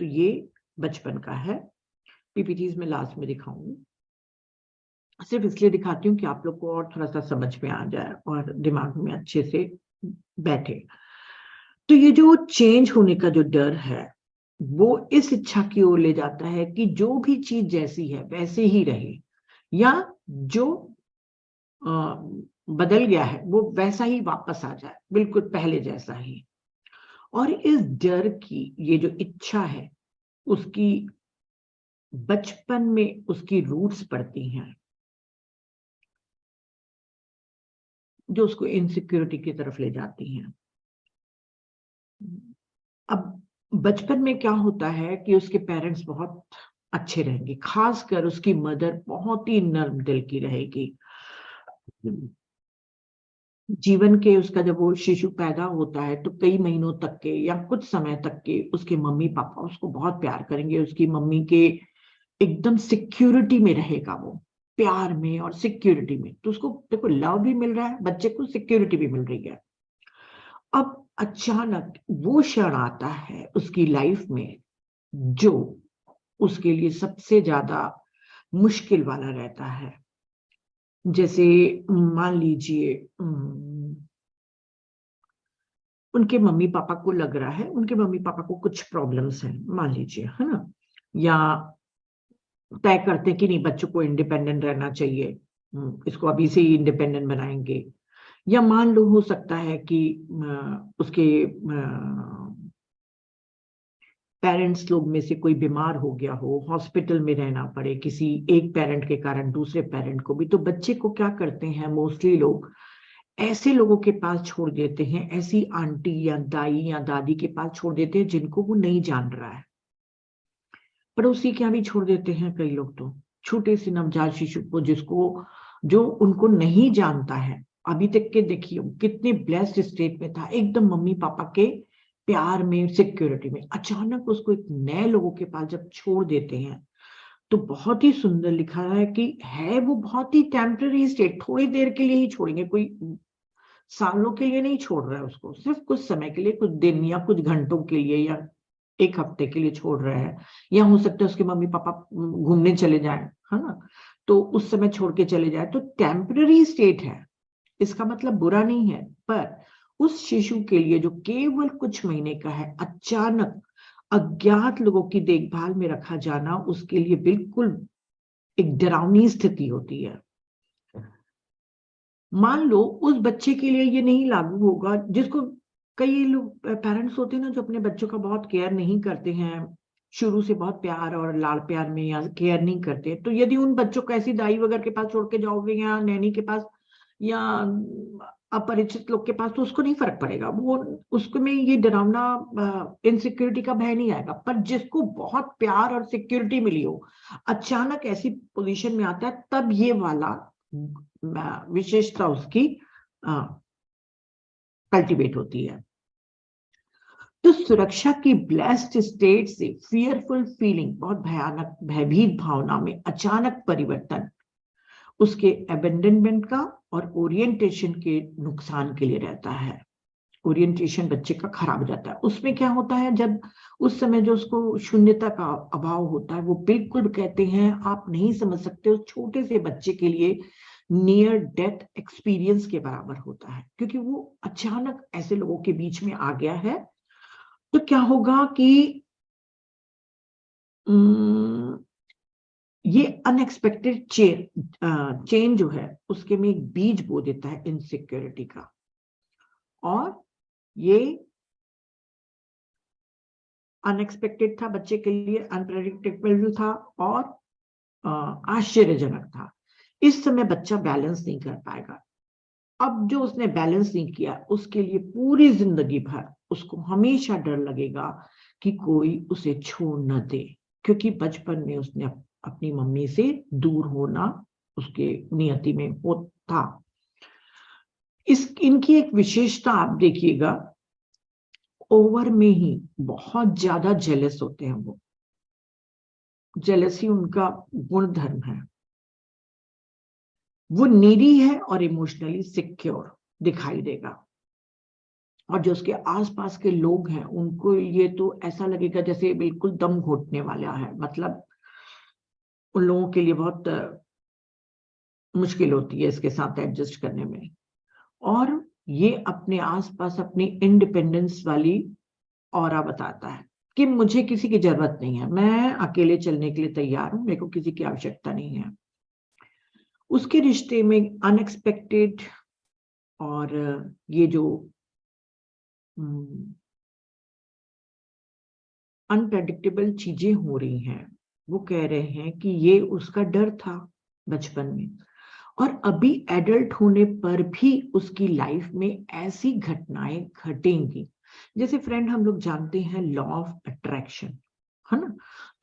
तो ये बचपन का है। पीपीटीज में लास्ट में दिखाऊंगी, सिर्फ इसलिए दिखाती हूँ कि आप लोग को और थोड़ा सा समझ में आ जाए और दिमाग में अच्छे से बैठे। तो ये जो चेंज होने का जो डर है, वो इस इच्छा की ओर ले जाता है कि जो भी चीज जैसी है वैसे ही रहे, या जो बदल गया है वो वैसा ही वापस आ जाए, बिल्कुल पहले जैसा ही। और इस डर की ये जो इच्छा है, उसकी बचपन में उसकी रूट्स पड़ती हैं, जो उसको इनसिक्योरिटी की तरफ ले जाती हैं। अब बचपन में क्या होता है कि उसके पेरेंट्स बहुत अच्छे रहेंगे, खासकर उसकी मदर बहुत ही नर्म दिल की रहेगी। जीवन के उसका जब वो शिशु पैदा होता है तो कई महीनों तक के या कुछ समय तक के उसके मम्मी पापा उसको बहुत प्यार करेंगे। उसकी मम्मी के एकदम सिक्योरिटी में रहेगा वो, प्यार में और सिक्योरिटी में। तो उसको देखो, लव भी मिल रहा है, बच्चे को सिक्योरिटी भी मिल रही है। अब अचानक वो क्षण आता है उसकी लाइफ में जो उसके लिए सबसे ज्यादा मुश्किल वाला रहता है। जैसे मान लीजिए उनके मम्मी पापा को लग रहा है, उनके मम्मी पापा को कुछ प्रॉब्लम्स हैं, मान लीजिए, है ना, या तय करते हैं कि नहीं बच्चों को इंडिपेंडेंट रहना चाहिए, इसको अभी से ही इंडिपेंडेंट बनाएंगे। या मान लो हो सकता है कि उसके पेरेंट्स लोग में से कोई बीमार हो गया हो, हॉस्पिटल में रहना पड़े किसी एक पेरेंट के कारण दूसरे पेरेंट को भी, तो बच्चे को क्या करते हैं मोस्टली लोग, ऐसे लोगों के पास छोड़ देते हैं, ऐसी आंटी या दाई या दादी के पास छोड़ देते हैं जिनको वो नहीं जान रहा है। पड़ोसी के यहाँ भी छोड़ देते हैं कई लोग, तो छोटे से नवजात शिशु को जिसको जो उनको नहीं जानता है अभी तक के, देखिए कितने ब्लेस्ड स्टेट में था, एकदम मम्मी पापा के प्यार में, सिक्योरिटी में, अचानक उसको एक नए लोगों के पास जब छोड़ देते हैं तो बहुत ही सुंदर लिखा है कि है वो बहुत ही टेम्पररी स्टेट, थोड़ी देर के लिए ही छोड़ेंगे, कोई सालों के लिए नहीं छोड़ रहा है उसको, सिर्फ कुछ समय के लिए, कुछ दिन या कुछ घंटों के लिए या एक हफ्ते के लिए छोड़ रहे हैं, या हो सकता है उसके मम्मी पापा घूमने चले जाएं, है ना, तो उस समय छोड़ के चले जाए, तो टेम्पररी स्टेट है, इसका मतलब बुरा नहीं है। पर उस शिशु के लिए जो केवल कुछ महीने का है, अचानक अज्ञात लोगों की देखभाल में रखा जाना उसके लिए बिल्कुल एक डरावनी स्थिति होती है। मान लो उस बच्चे के लिए ये नहीं लागू होगा, जिसको कई लोग पेरेंट्स होते हैं ना जो अपने बच्चों का बहुत केयर नहीं करते हैं, शुरू से बहुत प्यार और लाड़ प्यार में या केयर नहीं करते, तो यदि उन बच्चों को ऐसी दाई वगैरह के पास छोड़ के जाओगे या नैनी के पास या अपरिचित लोग के पास, तो उसको नहीं फर्क पड़ेगा, वो उसको में ये डरावना इनसिक्योरिटी का भय नहीं आएगा। पर जिसको बहुत प्यार और सिक्योरिटी मिली हो, अचानक ऐसी पोजीशन में आता है, तब ये वाला विशेषता उसकी कल्टीवेट होती है। तो सुरक्षा की ब्लेस्ड स्टेट से फियरफुल फीलिंग, बहुत भयानक भयभीत भावना में अचानक परिवर्तन उसके अबेंडनमेंट का और ओरिएंटेशन के नुकसान के लिए रहता है। ओरिएंटेशन बच्चे का खराब हो जाता है। उसमें क्या होता है, जब उस समय जो उसको शून्यता का अभाव होता है, वो बिल्कुल कहते हैं आप नहीं समझ सकते, उस छोटे से बच्चे के लिए नियर डेथ एक्सपीरियंस के बराबर होता है, क्योंकि वो अचानक ऐसे लोगों के बीच में आ गया है। तो क्या होगा कि ये अनएक्सपेक्टेड चेंज जो है उसके में एक बीज बो देता है इनसिक्योरिटी का, और ये अनएक्सपेक्टेड था बच्चे के लिए, अनप्रेडिक्टेबल था और आश्चर्यजनक था। इस समय बच्चा बैलेंस नहीं कर पाएगा। अब जो उसने बैलेंस नहीं किया, उसके लिए पूरी जिंदगी भर उसको हमेशा डर लगेगा कि कोई उसे छोड़ न दे, क्योंकि बचपन में उसने अपनी मम्मी से दूर होना उसके नियति में हो था। इनकी एक विशेषता आप देखिएगा, ओवर में ही बहुत ज्यादा जेलस होते हैं वो, जेलसी उनका गुण धर्म है। वो नीडी है और इमोशनली सिक्योर दिखाई देगा, और जो उसके आसपास के लोग हैं उनको ये तो ऐसा लगेगा जैसे बिल्कुल दम घोटने वाला है, मतलब उन लोगों के लिए बहुत मुश्किल होती है इसके साथ एडजस्ट करने में। और ये अपने आसपास अपनी इंडिपेंडेंस वाली ऑरा बताता है कि मुझे किसी की जरूरत नहीं है, मैं अकेले चलने के लिए तैयार हूं, मेरे को किसी की आवश्यकता नहीं है। उसके रिश्ते में अनएक्सपेक्टेड और ये जो अनप्रेडिक्टेबल चीजें हो रही हैं, वो कह रहे हैं कि ये उसका डर था बचपन में, और अभी एडल्ट होने पर भी उसकी लाइफ में ऐसी घटनाएं घटेंगी। जैसे फ्रेंड हम लोग जानते हैं लॉ ऑफ अट्रैक्शन, है ना,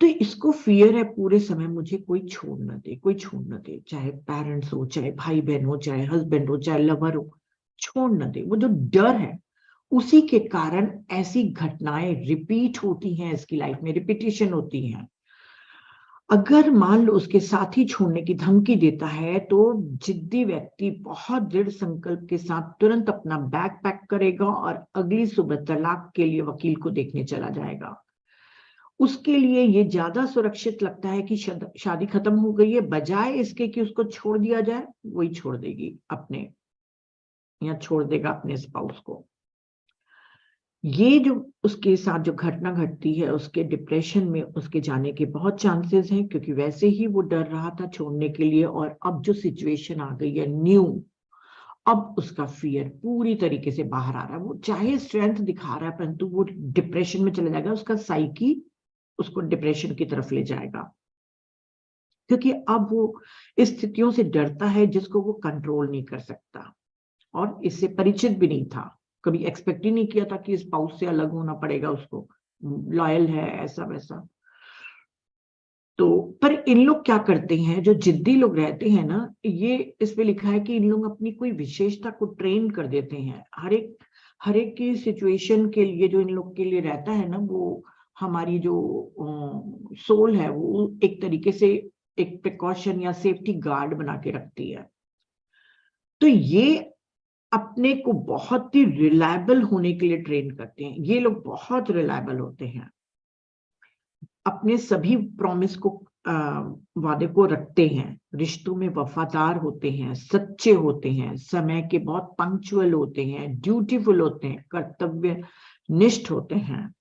तो इसको फियर है पूरे समय मुझे कोई छोड़ न दे, कोई छोड़ न दे, चाहे पेरेंट्स हो, चाहे भाई बहन हो, चाहे हस्बैंड हो, चाहे लवर हो, छोड़ न दे। वो जो डर है उसी के कारण ऐसी घटनाएं रिपीट होती हैं, इसकी लाइफ में रिपीटेशन होती हैं। अगर मान लो उसके साथी छोड़ने की धमकी देता है, तो जिद्दी व्यक्ति बहुत दृढ़ संकल्प के साथ तुरंत अपना बैग पैक करेगा और अगली सुबह तलाक के लिए वकील को देखने चला जाएगा। उसके लिए ये ज्यादा सुरक्षित लगता है कि शादी खत्म हो गई है, बजाय इसके कि उसको छोड़ दिया जाए, वही छोड़ देगी अपने, या छोड़ देगा अपने स्पाउस को। ये जो उसके साथ जो घटना घटती है, उसके डिप्रेशन में उसके जाने के बहुत चांसेस हैं, क्योंकि वैसे ही वो डर रहा था छोड़ने के लिए, और अब जो सिचुएशन आ गई है न्यू, अब उसका फियर पूरी तरीके से बाहर आ रहा है। वो चाहे स्ट्रेंथ दिखा रहा है, परंतु वो डिप्रेशन में चला जाएगा, उसका साइकी उसको डिप्रेशन की तरफ ले जाएगा, क्योंकि अब वो स्थितियों से डरता है जिसको वो कंट्रोल नहीं कर सकता, और इससे परिचित भी नहीं था, कभी एक्सपेक्ट ही नहीं किया था कि स्पाउस से अलग होना पड़ेगा उसको, लॉयल है ऐसा वैसा। तो पर इन लोग क्या करते हैं, जो जिद्दी लोग रहते हैं ना, ये इसमें लिखा है कि इन लोग अपनी कोई विशेषता को ट्रेन कर देते हैं, हर एक की सिचुएशन के लिए जो इन लोग के लिए रहता है ना, वो हमारी जो सोल है वो एक तरीके से एक प्रिकॉशन या सेफ्टी गार्ड बना के रखती है। तो ये अपने को बहुत ही रिलायबल होने के लिए ट्रेन करते हैं, ये लोग बहुत रिलायबल होते हैं, अपने सभी प्रॉमिस को वादे को रखते हैं, रिश्तों में वफादार होते हैं, सच्चे होते हैं, समय के बहुत पंक्चुअल होते हैं, ड्यूटीफुल होते हैं, कर्तव्य निष्ठ होते हैं।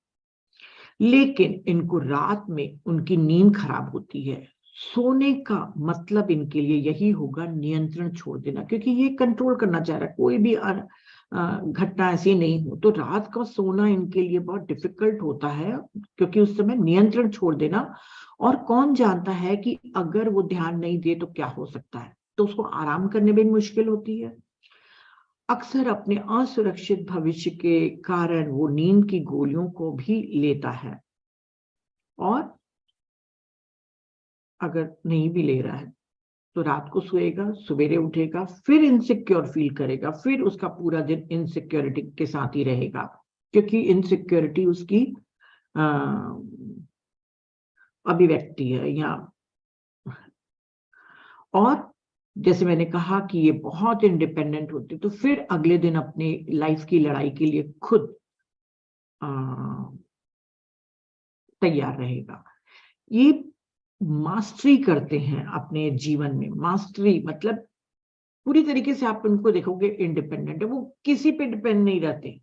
लेकिन इनको रात में उनकी नींद खराब होती है। सोने का मतलब इनके लिए यही होगा, नियंत्रण छोड़ देना, क्योंकि ये कंट्रोल करना चाह रहा है, कोई भी घटना ऐसी नहीं हो, तो रात का सोना इनके लिए बहुत डिफिकल्ट होता है, क्योंकि उस समय नियंत्रण छोड़ देना, और कौन जानता है कि अगर वो ध्यान नहीं दे तो क्या हो सकता है, तो उसको आराम करने में मुश्किल होती है। अक्सर अपने असुरक्षित भविष्य के कारण वो नींद की गोलियों को भी लेता है, और अगर नहीं भी ले रहा है तो रात को सोएगा, सवेरे उठेगा, फिर इनसिक्योर फील करेगा, फिर उसका पूरा दिन इनसिक्योरिटी के साथ ही रहेगा, क्योंकि इनसिक्योरिटी उसकी अभिव्यक्ति है। या और जैसे मैंने कहा कि ये बहुत इंडिपेंडेंट होते, तो फिर अगले दिन अपने लाइफ की लड़ाई के लिए खुद तैयार रहेगा। ये मास्टरी करते हैं अपने जीवन में, मास्टरी मतलब पूरी तरीके से आप उनको देखोगे इंडिपेंडेंट है, वो किसी पे डिपेंड नहीं रहते।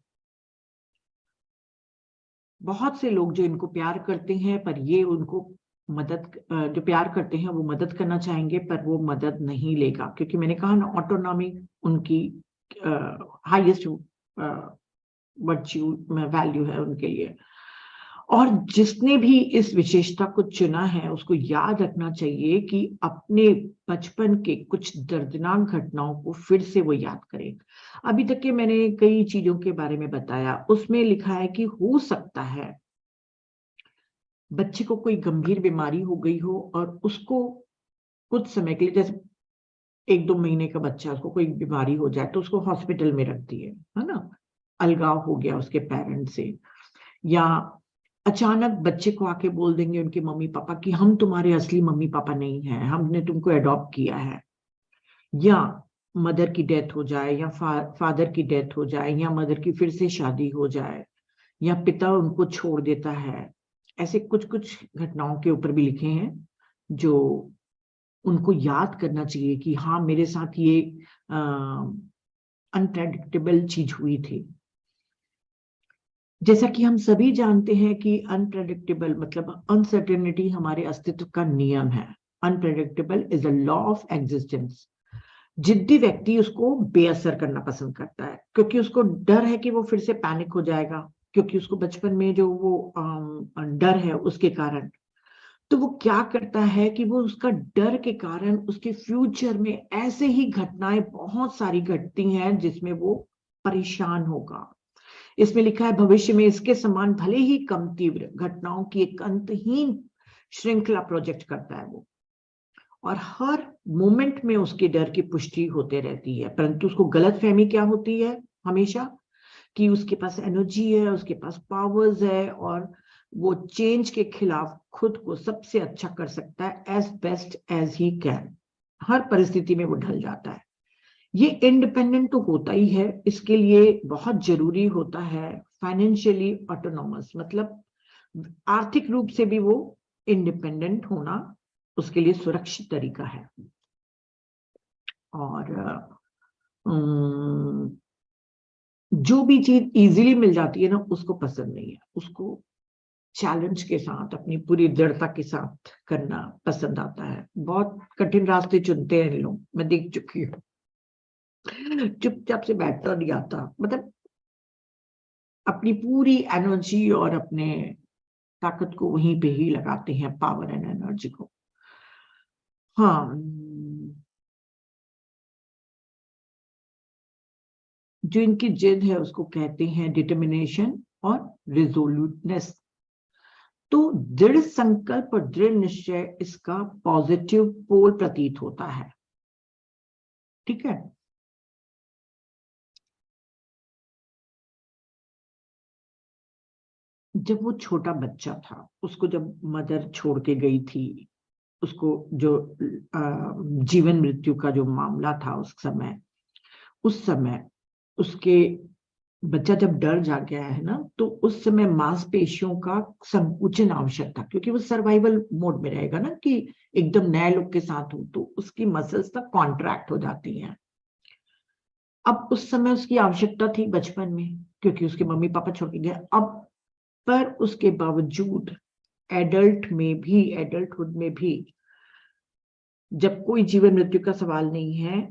बहुत से लोग जो इनको प्यार करते हैं, पर ये उनको मदद, जो प्यार करते हैं वो मदद करना चाहेंगे, पर वो मदद नहीं लेगा, क्योंकि मैंने कहा ना, ऑटोनॉमी उनकी हाईएस्ट वर्च्यू वैल्यू है उनके लिए। और जिसने भी इस विशेषता को चुना है, उसको याद रखना चाहिए कि अपने बचपन के कुछ दर्दनाक घटनाओं को फिर से वो याद करे। अभी तक के मैंने कई चीजों के बारे में बताया, उसमें लिखा है कि हो सकता है बच्चे को कोई गंभीर बीमारी हो गई हो, और उसको कुछ समय के लिए, जैसे 1-2 महीने का बच्चा, उसको कोई बीमारी हो जाए तो उसको हॉस्पिटल में रख दिए, है ना, अलगाव हो गया उसके पेरेंट्स से, या अचानक बच्चे को आके बोल देंगे उनके मम्मी पापा कि हम तुम्हारे असली मम्मी पापा नहीं हैं, हमने तुमको अडॉप्ट किया है, या मदर की डेथ हो जाए, या फादर की डेथ हो जाए, या मदर की फिर से शादी हो जाए, या पिता उनको छोड़ देता है। ऐसे कुछ कुछ घटनाओं के ऊपर भी लिखे हैं जो उनको याद करना चाहिए कि हाँ, मेरे साथ ये अनप्रेडिक्टेबल चीज हुई थी। जैसा कि हम सभी जानते हैं कि अनप्रेडिक्टेबल मतलब अनसर्टेनिटी हमारे अस्तित्व का नियम है। Unpredictable is a law of existence. जिद्दी व्यक्ति उसको बेअसर करना पसंद करता है, क्योंकि उसको डर है कि वो फिर से पैनिक हो जाएगा, क्योंकि उसको बचपन में जो वो डर है उसके कारण। तो वो क्या करता है कि वो उसका डर के कारण उसके फ्यूचर में ऐसे ही घटनाएं बहुत सारी घटती हैं जिसमें वो परेशान होगा। इसमें लिखा है, भविष्य में इसके समान भले ही कम तीव्र घटनाओं की एक अंतहीन श्रृंखला प्रोजेक्ट करता है वो, और हर मोमेंट में उसके डर की पुष्टि होते रहती है। परंतु उसको गलतफहमी क्या होती है हमेशा, कि उसके पास एनर्जी है, उसके पास पावर्स है, और वो चेंज के खिलाफ खुद को सबसे अच्छा कर सकता है, as best as he can. हर परिस्थिति में वो ढल जाता है। ये इंडिपेंडेंट तो होता ही है, इसके लिए बहुत जरूरी होता है फाइनेंशियली ऑटोनॉमस, मतलब आर्थिक रूप से भी वो इंडिपेंडेंट होना उसके लिए सुरक्षित तरीका है। और जो भी चीज इजीली मिल जाती है ना उसको पसंद नहीं है, उसको चैलेंज के साथ अपनी पूरी दृढ़ता के साथ करना पसंद आता है। बहुत कठिन रास्ते चुनते हैं लोग, मैं देख चुकी हूँ। चुपचाप से बैठना नहीं आता, मतलब अपनी पूरी एनर्जी और अपने ताकत को वहीं पे ही लगाते हैं, पावर एंड एनर्जी को। हाँ, जो इनकी जिद है उसको कहते हैं डिटर्मिनेशन और रिजोल्यूटनेस। तो दृढ़ संकल्प और दृढ़ निश्चय इसका पॉजिटिव पोल प्रतीत होता है। ठीक है, जब वो छोटा बच्चा था, उसको जब मदर छोड़ के गई थी, उसको जो जीवन मृत्यु का जो मामला था उस समय उसके बच्चा जब डर जा गया है ना, तो उस समय मांसपेशियों का संकुचन आवश्यक था, क्योंकि वो सर्वाइवल मोड में रहेगा ना कि एकदम नए लोग के साथ हो तो उसकी मसल्स तक कॉन्ट्रैक्ट हो जाती हैं। अब उस समय उसकी आवश्यकता थी बचपन में, क्योंकि उसके मम्मी पापा छोड़ के गए। अब पर उसके बावजूद एडल्टहुड में भी जब कोई जीवन मृत्यु का सवाल नहीं है,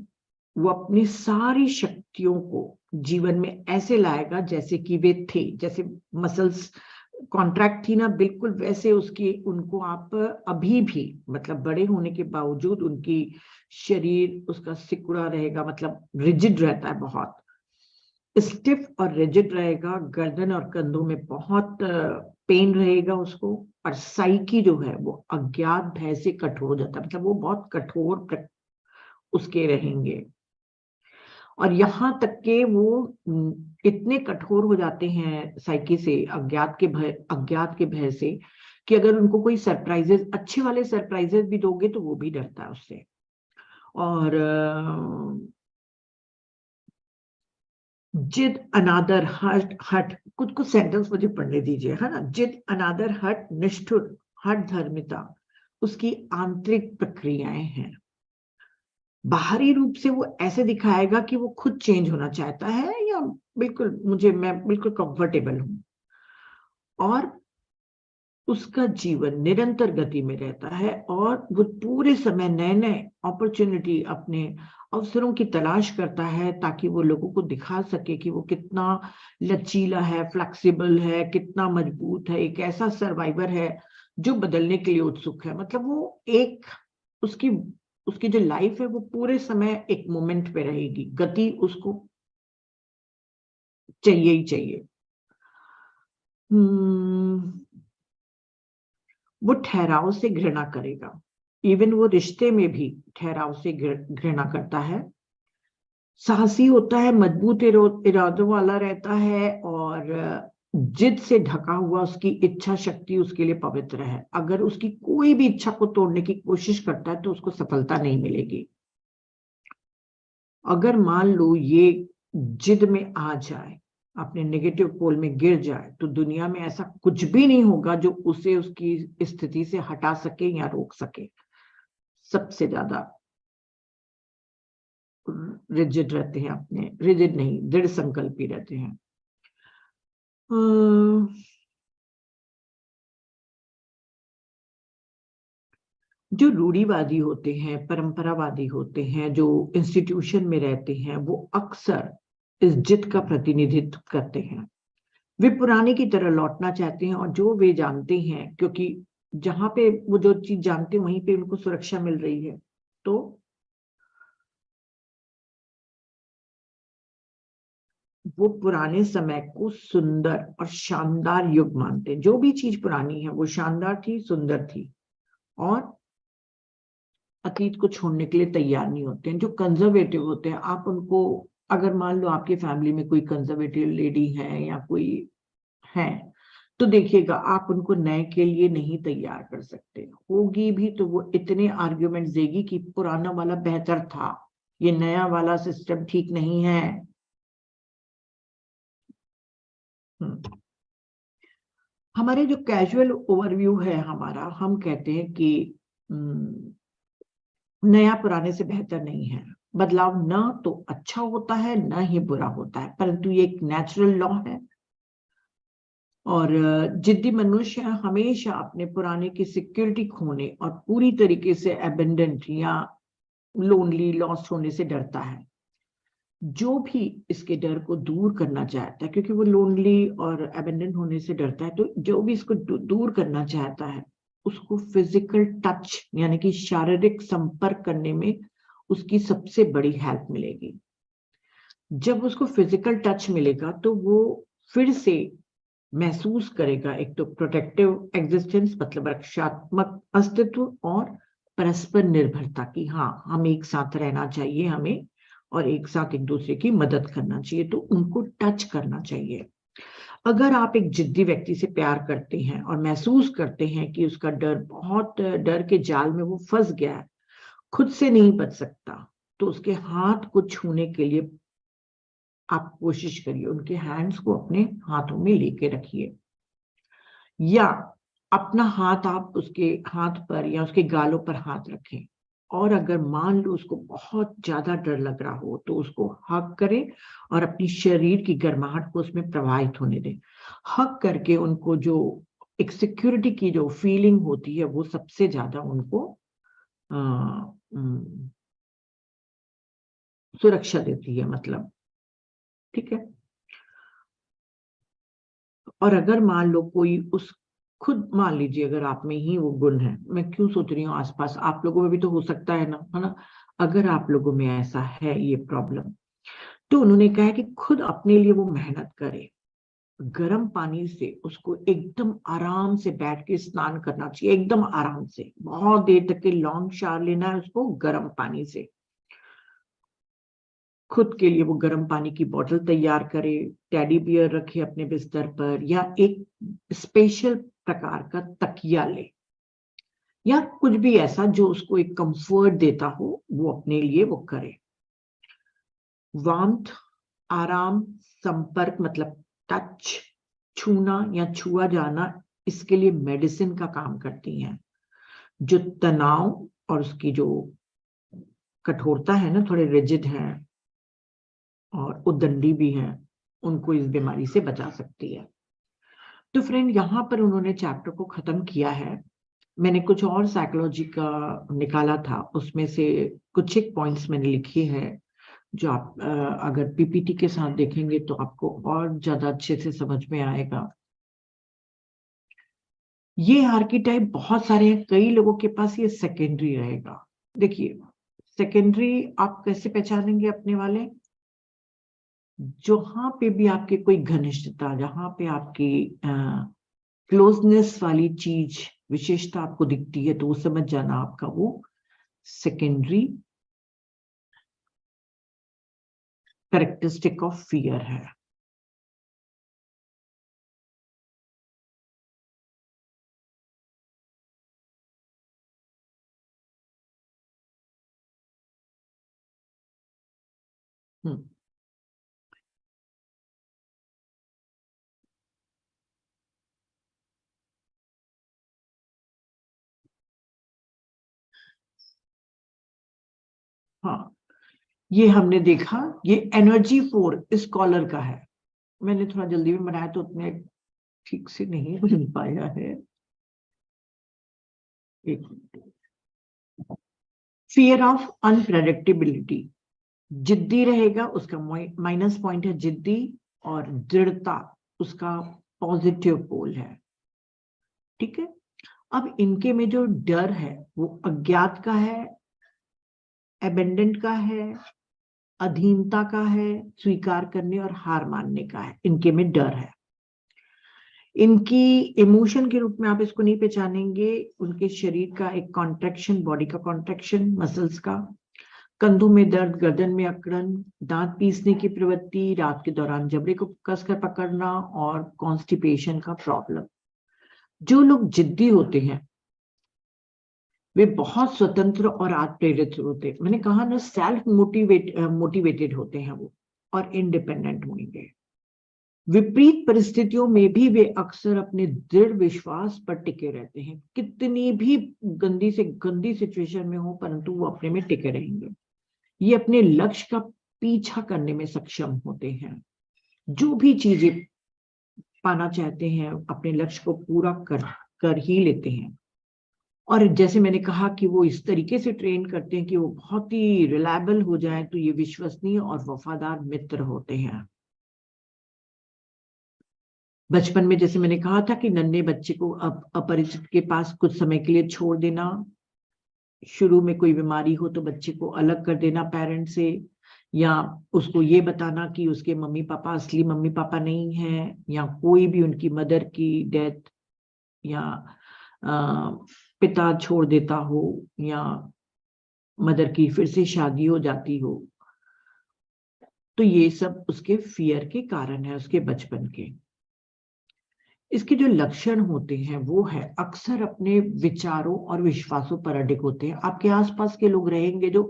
वो अपनी सारी शक्तियों को जीवन में ऐसे लाएगा जैसे कि वे थे। जैसे मसल्स कॉन्ट्रैक्ट थी ना, बिल्कुल वैसे उनको आप अभी भी, मतलब बड़े होने के बावजूद उनकी शरीर उसका सिकुड़ा रहेगा, मतलब रिजिड रहता है, बहुत स्टिफ और रिजिड रहेगा। गर्दन और कंधों में बहुत पेन रहेगा उसको। और साइकी जो है वो अज्ञात भय से कठोर हो जाता है, मतलब वो बहुत कठोर उसके रहेंगे। और यहाँ तक के वो इतने कठोर हो जाते हैं साइकी से, अज्ञात के भय से, कि अगर उनको कोई सरप्राइजेस, अच्छे वाले सरप्राइजेस भी दोगे तो वो भी डरता है उससे। और जिद, अनादर, हट कुछ सेंटेंस मुझे पढ़ने दीजिए, है ना। जिद, अनादर, हट, निष्ठुर, हट धर्मिता उसकी आंतरिक प्रक्रियाएं हैं। बाहरी रूप से वो ऐसे दिखाएगा कि वो खुद चेंज होना चाहता है, या मैं बिल्कुल कंफर्टेबल हूं, और उसका जीवन निरंतर गति में रहता है, और वो पूरे समय नए नए अपॉर्चुनिटी, अपने अवसरों की तलाश करता है, ताकि वो लोगों को दिखा सके कि वो कितना लचीला है, फ्लेक्सिबल है, कितना मजबूत है, एक ऐसा सर्वाइवर है जो बदलने के लिए उत्सुक है। मतलब वो एक उसकी उसकी जो लाइफ है वो पूरे समय एक मोमेंट पे रहेगी, गति उसको चाहिए ही चाहिए। वो ठहराव से घृणा करेगा, इवन वो रिश्ते में भी ठहराव से घृणा करता है। साहसी होता है, मजबूत इरादों वाला रहता है, और जिद से ढका हुआ उसकी इच्छा शक्ति उसके लिए पवित्र है। अगर उसकी कोई भी इच्छा को तोड़ने की कोशिश करता है तो उसको सफलता नहीं मिलेगी। अगर मान लो ये जिद में आ जाए, अपने नेगेटिव पोल में गिर जाए, तो दुनिया में ऐसा कुछ भी नहीं होगा जो उसे उसकी स्थिति से हटा सके या रोक सके। सबसे ज्यादा रिजिड रहते हैं, अपने रिजिड नहीं, दृढ़ संकल्पी रहते हैं। जो रूढ़िवादी होते हैं, परंपरावादी होते हैं, जो इंस्टीट्यूशन में रहते हैं, वो अक्सर इस जिद का प्रतिनिधित्व करते हैं। वे पुराने की तरह लौटना चाहते हैं, और जो वे जानते हैं, क्योंकि जहां पे वो जो चीज जानते हैं वहीं पे उनको सुरक्षा मिल रही है, तो वो पुराने समय को सुंदर और शानदार युग मानते हैं। जो भी चीज पुरानी है वो शानदार थी, सुंदर थी, और अतीत को छोड़ने के लिए तैयार नहीं होते हैं। जो कंजर्वेटिव होते हैं, आप उनको, अगर मान लो आपकी फैमिली में कोई कंजर्वेटिव लेडी है या कोई है, तो देखिएगा आप उनको नए के लिए नहीं तैयार कर सकते। होगी भी तो वो इतने आर्ग्यूमेंट्स देगी कि पुराना वाला बेहतर था, ये नया वाला सिस्टम ठीक नहीं है। हमारे जो कैजुअल ओवरव्यू है हमारा, हम कहते हैं कि नया पुराने से बेहतर नहीं है। बदलाव न तो अच्छा होता है न ही बुरा होता है, परंतु ये एक नेचुरल लॉ है। और जिद्दी मनुष्य हमेशा अपने पुराने की सिक्योरिटी खोने और पूरी तरीके से एबेंडेंट या लोनली लॉस्ट होने से डरता है। जो भी इसके डर को दूर करना चाहता है, क्योंकि वो लोनली और एबेंडेंट होने से डरता है, तो जो भी इसको दूर करना चाहता है उसको फिजिकल टच यानी कि शारीरिक संपर्क करने में उसकी सबसे बड़ी हेल्प मिलेगी। जब उसको फिजिकल टच मिलेगा तो वो फिर से महसूस करेगा एक तो प्रोटेक्टिव एग्जिस्टेंस, मतलब रक्षात्मक अस्तित्व, और परस्पर निर्भरता की हाँ हम एक साथ रहना चाहिए हमें, और एक साथ एक दूसरे की मदद करना चाहिए, तो उनको टच करना चाहिए। अगर आप एक जिद्दी व्यक्ति से प्यार करते हैं और महसूस करते हैं कि उसका बहुत डर के जाल में वो फंस गया है, खुद से नहीं बच सकता, तो उसके हाथ को छूने के लिए आप कोशिश करिए, उनके हैंड्स को अपने हाथों में लेके रखिए, या अपना हाथ आप उसके हाथ पर या उसके गालों पर हाथ रखें। और अगर मान लो उसको बहुत ज्यादा डर लग रहा हो तो उसको हग करें और अपनी शरीर की गर्माहट को उसमें प्रवाहित होने दें। हग करके उनको जो एक सिक्योरिटी की जो फीलिंग होती है वो सबसे ज्यादा उनको सुरक्षा देती है, मतलब ठीक है। और अगर मान लो कोई उस खुद मान लीजिए अगर आप में ही वो गुण है, मैं क्यों सोच रही हूँ आसपास आप लोगों में भी तो हो सकता है ना, है ना। अगर आप लोगों में ऐसा है ये प्रॉब्लम, तो उन्होंने कहा है कि खुद अपने लिए वो मेहनत करे। गर्म पानी से उसको एकदम आराम से बैठ के स्नान करना चाहिए, एकदम आराम से, बहुत देर तक के लॉन्ग शावर लेना है उसको गर्म पानी से। खुद के लिए वो गर्म पानी की बोतल तैयार करे, टेडी बियर रखे अपने बिस्तर पर, या एक स्पेशल प्रकार का तकिया ले, या कुछ भी ऐसा जो उसको एक कंफर्ट देता हो, वो अपने लिए वो करे। वार्मथ, आराम, संपर्क मतलब टच, छूना या छुआ जाना, इसके लिए मेडिसिन का काम करती हैं। जो तनाव और उसकी जो कठोरता है ना, थोड़े रिजिड है और उद्दंडी भी है, उनको इस बीमारी से बचा सकती है। तो फ्रेंड यहाँ पर उन्होंने चैप्टर को खत्म किया है। मैंने कुछ और साइकोलॉजी का निकाला था, उसमें से कुछ एक पॉइंट्स मैंने लिखे हैं जो आप अगर पीपीटी के साथ देखेंगे तो आपको और ज्यादा अच्छे से समझ में आएगा। ये आर्किटाइप बहुत सारे हैं, कई लोगों के पास ये सेकेंडरी रहेगा। देखिए सेकेंडरी आप कैसे पहचानेंगे अपने वाले, जहां पे भी आपकी कोई घनिष्ठता, जहां पे आपकी क्लोजनेस वाली चीज विशेषता आपको दिखती है, तो वो समझ जाना आपका वो सेकेंडरी कैरेक्टरिस्टिक ऑफ फियर है। हाँ, ये हमने देखा, ये एनर्जी 4 इस कॉलर का है। मैंने थोड़ा जल्दी में बनाया तो उतने ठीक से नहीं बन पाया है। फियर ऑफ अनप्रेडिक्टेबिलिटी, जिद्दी रहेगा, उसका माइनस पॉइंट है जिद्दी, और दृढ़ता उसका पॉजिटिव पोल है। ठीक है। अब इनके में जो डर है वो अज्ञात का है, एबेंडेंट का है, अधीनता का है, स्वीकार करने और हार मानने का है, इनके में डर है। इनकी इमोशन के रूप में आप इसको नहीं पहचानेंगे, उनके शरीर का एक कॉन्ट्रैक्शन, बॉडी का कॉन्ट्रैक्शन, मसल्स का, कंधों में दर्द, गर्दन में अकड़न, दांत पीसने की प्रवृत्ति, रात के दौरान जबड़े को कसकर पकड़ना, और कॉन्स्टिपेशन का प्रॉब्लम। जो लोग जिद्दी होते हैं वे बहुत स्वतंत्र और आत्मप्रेरित होते हैं। मैंने कहा ना, सेल्फ मोटिवेटेड होते हैं वो, और इंडिपेंडेंट होंगे। विपरीत परिस्थितियों में भी वे अक्सर अपने दृढ़ विश्वास पर टिके रहते हैं। कितनी भी गंदी से गंदी सिचुएशन में हो, परंतु वो अपने में टिके रहेंगे। ये अपने लक्ष्य का पीछा करने में सक्षम होते हैं। जो भी चीजें पाना चाहते हैं, अपने लक्ष्य को पूरा कर ही लेते हैं। और जैसे मैंने कहा कि वो इस तरीके से ट्रेन करते हैं कि वो बहुत ही रिलायबल हो जाए, तो ये विश्वसनीय और वफादार मित्र होते हैं। बचपन में जैसे मैंने कहा था कि नन्हे बच्चे को अपरिचित के पास कुछ समय के लिए छोड़ देना, शुरू में कोई बीमारी हो तो बच्चे को अलग कर देना पेरेंट्स से, या उसको ये बताना कि उसके मम्मी पापा असली मम्मी पापा नहीं है, या कोई भी उनकी मदर की डेथ या पिता छोड़ देता हो, या मदर की फिर से शादी हो जाती हो, तो ये सब उसके फियर के कारण है, उसके बचपन के। इसके जो लक्षण होते हैं वो है अक्सर अपने विचारों और विश्वासों पर अडिग होते हैं। आपके आसपास के लोग रहेंगे जो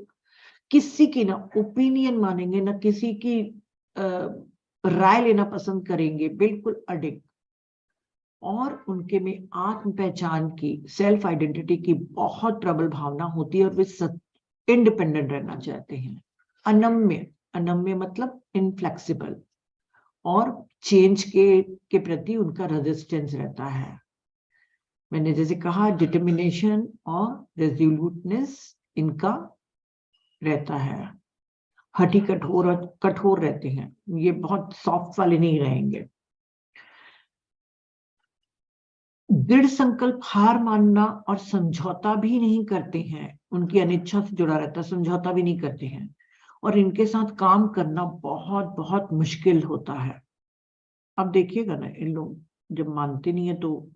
किसी की ना ओपिनियन मानेंगे, ना किसी की राय लेना पसंद करेंगे, बिल्कुल अडिग। और उनके में आत्म पहचान की, सेल्फ आइडेंटिटी की बहुत प्रबल भावना होती है, और वे इंडिपेंडेंट रहना चाहते हैं। अनम्य, अनम्य मतलब इनफ्लेक्सिबल, और चेंज के प्रति उनका रेजिस्टेंस रहता है। मैंने जैसे कहा, डिटर्मिनेशन और रेजोल्यूटनेस इनका रहता है। हठी कठोर रहते हैं, ये बहुत सॉफ्ट वाले नहीं रहेंगे। दृढ़ संकल्प, हार मानना और समझौता भी नहीं करते हैं, उनकी अनिच्छा से जुड़ा रहता है, समझौता भी नहीं करते हैं। और इनके साथ काम करना बहुत बहुत मुश्किल होता है। अब देखिएगा ना, इन लोग जब मानते नहीं है तो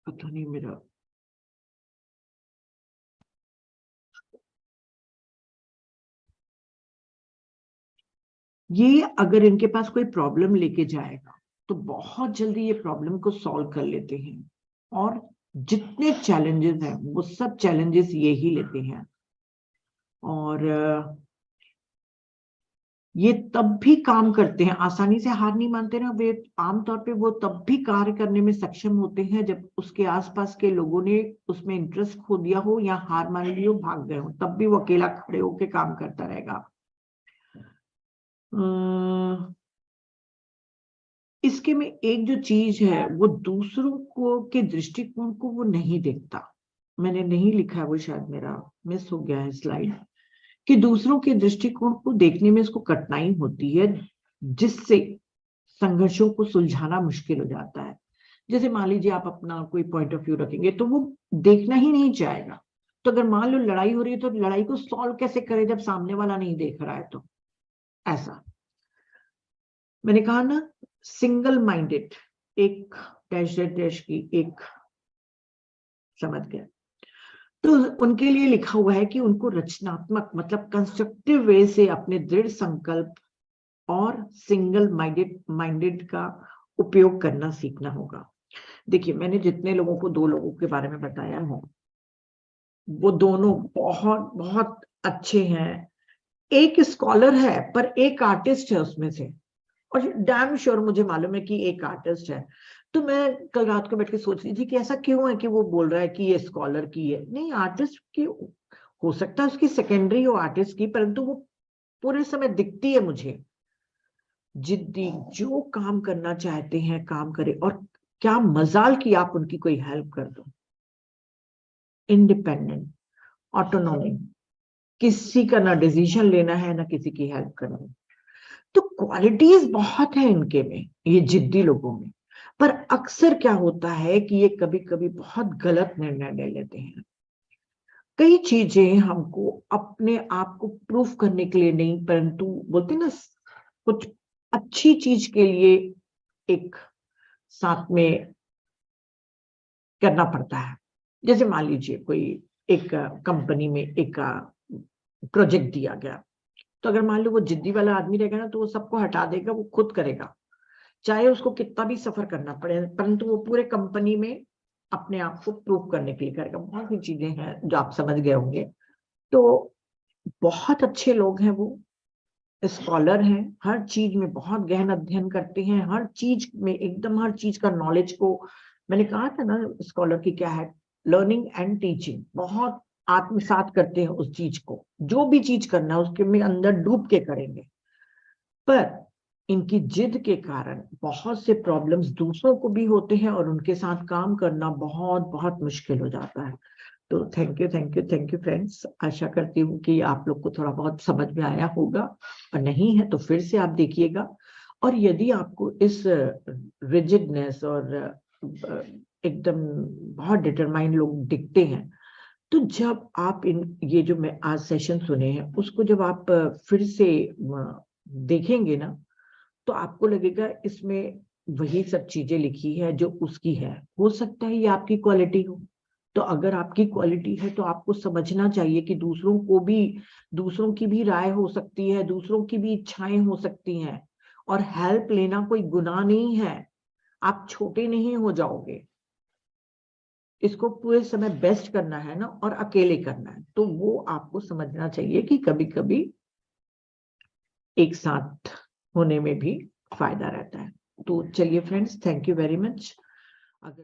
पता नहीं मेरा ये, अगर इनके पास कोई प्रॉब्लम लेके जाएगा तो बहुत जल्दी ये प्रॉब्लम को सॉल्व कर लेते हैं, और जितने चैलेंजेस हैं वो सब चैलेंजेस ये ही लेते हैं। और ये तब भी काम करते हैं, आसानी से हार नहीं मानते ना वे। आमतौर पे वो तब भी कार्य करने में सक्षम होते हैं जब उसके आसपास के लोगों ने उसमें इंटरेस्ट खो दिया हो, या हार मान ली हो, भाग गए हो, तब भी वो अकेला खड़े होकर काम करता रहेगा। इसके में एक जो चीज है, वो दूसरों को के दृष्टिकोण को वो नहीं देखता। मैंने नहीं लिखा है, वो शायद मेरा मिस हो गया है स्लाइड, कि दूसरों के दृष्टिकोण को देखने में इसको कठिनाई होती है, जिससे संघर्षों को सुलझाना मुश्किल हो जाता है। जैसे मान लीजिए आप अपना कोई पॉइंट ऑफ व्यू रखेंगे तो वो देखना ही नहीं चाहेगा। तो अगर मान लो लड़ाई हो रही है तो लड़ाई को सॉल्व कैसे करे जब सामने वाला नहीं देख रहा है, तो ऐसा। मैंने कहा ना, सिंगल माइंडेड, एक डैश डैश की एक, समझ गया। तो उनके लिए लिखा हुआ है कि उनको रचनात्मक मतलब कंस्ट्रक्टिव वे से अपने दृढ़ संकल्प और सिंगल माइंडेड का उपयोग करना सीखना होगा। देखिए, मैंने जितने लोगों को, 2 लोगों के बारे में बताया हो, वो दोनों बहुत बहुत अच्छे हैं। एक स्कॉलर है पर एक आर्टिस्ट है उसमें से, और डैम श्योर मुझे मालूम है कि एक आर्टिस्ट है। तो मैं कल रात को बैठ के सोच रही थी कि ऐसा क्यों है कि वो बोल रहा है कि ये स्कॉलर की है, नहीं आर्टिस्ट की हो सकता है, उसकी सेकेंडरी हो आर्टिस्ट की, परंतु वो पूरे समय दिखती है मुझे जिद्दी, जो काम करना चाहते हैं काम करे, और क्या मजाल कि आप उनकी कोई हेल्प कर दो। इंडिपेंडेंट, ऑटोनॉमी, किसी का ना डिसीजन लेना है ना किसी की हेल्प करना है। तो क्वालिटीज बहुत है इनके में, ये जिद्दी लोगों में। पर अक्सर क्या होता है कि ये कभी कभी बहुत गलत निर्णय ले लेते हैं। कई चीजें हमको अपने आप को प्रूफ करने के लिए नहीं, परंतु बोलते ना, कुछ अच्छी चीज के लिए एक साथ में करना पड़ता है। जैसे मान लीजिए कोई एक कंपनी में एक प्रोजेक्ट दिया गया, तो अगर मान लो वो जिद्दी वाला आदमी रहेगा ना, तो वो सबको हटा देगा, वो खुद करेगा, चाहे उसको कितना भी सफर करना पड़े, परंतु वो पूरे कंपनी में अपने आप को प्रूव करने के लिए करेगा। बहुत सी चीजें हैं जो आप समझ गए होंगे। तो बहुत अच्छे लोग हैं वो, स्कॉलर हैं, हर चीज में बहुत गहन अध्ययन करते हैं, हर चीज में एकदम हर चीज का नॉलेज को, मैंने कहा था ना स्कॉलर की क्या है, लर्निंग एंड टीचिंग, बहुत आत्मसात करते हैं उस चीज को, जो भी चीज करना है उसके में अंदर डूब के करेंगे। पर इनकी जिद के कारण बहुत से प्रॉब्लम्स दूसरों को भी होते हैं और उनके साथ काम करना बहुत बहुत मुश्किल हो जाता है। तो thank you thank you thank you friends. आशा करती हूँ कि आप लोग को थोड़ा बहुत समझ में आया होगा, और नहीं है तो फिर से आप देखिएगा। और यदि आपको इस रिजिडनेस और एकदम बहुत डिटरमाइन लोग दिखते हैं, तो जब आप ये जो मैं आज सेशन सुने हैं उसको जब आप फिर से देखेंगे ना, तो आपको लगेगा इसमें वही सब चीजें लिखी है जो उसकी है। हो सकता है ये आपकी क्वालिटी हो, तो अगर आपकी क्वालिटी है तो आपको समझना चाहिए कि दूसरों की भी राय हो सकती है, दूसरों की भी इच्छाएं हो सकती हैं, और हेल्प लेना कोई गुनाह नहीं है। आप छोटे नहीं हो जाओगे, इसको पूरे समय बेस्ट करना है ना, और अकेले करना है, तो वो आपको समझना चाहिए कि कभी कभी एक साथ होने में भी फायदा रहता है। तो चलिए friends, thank you very much. अगर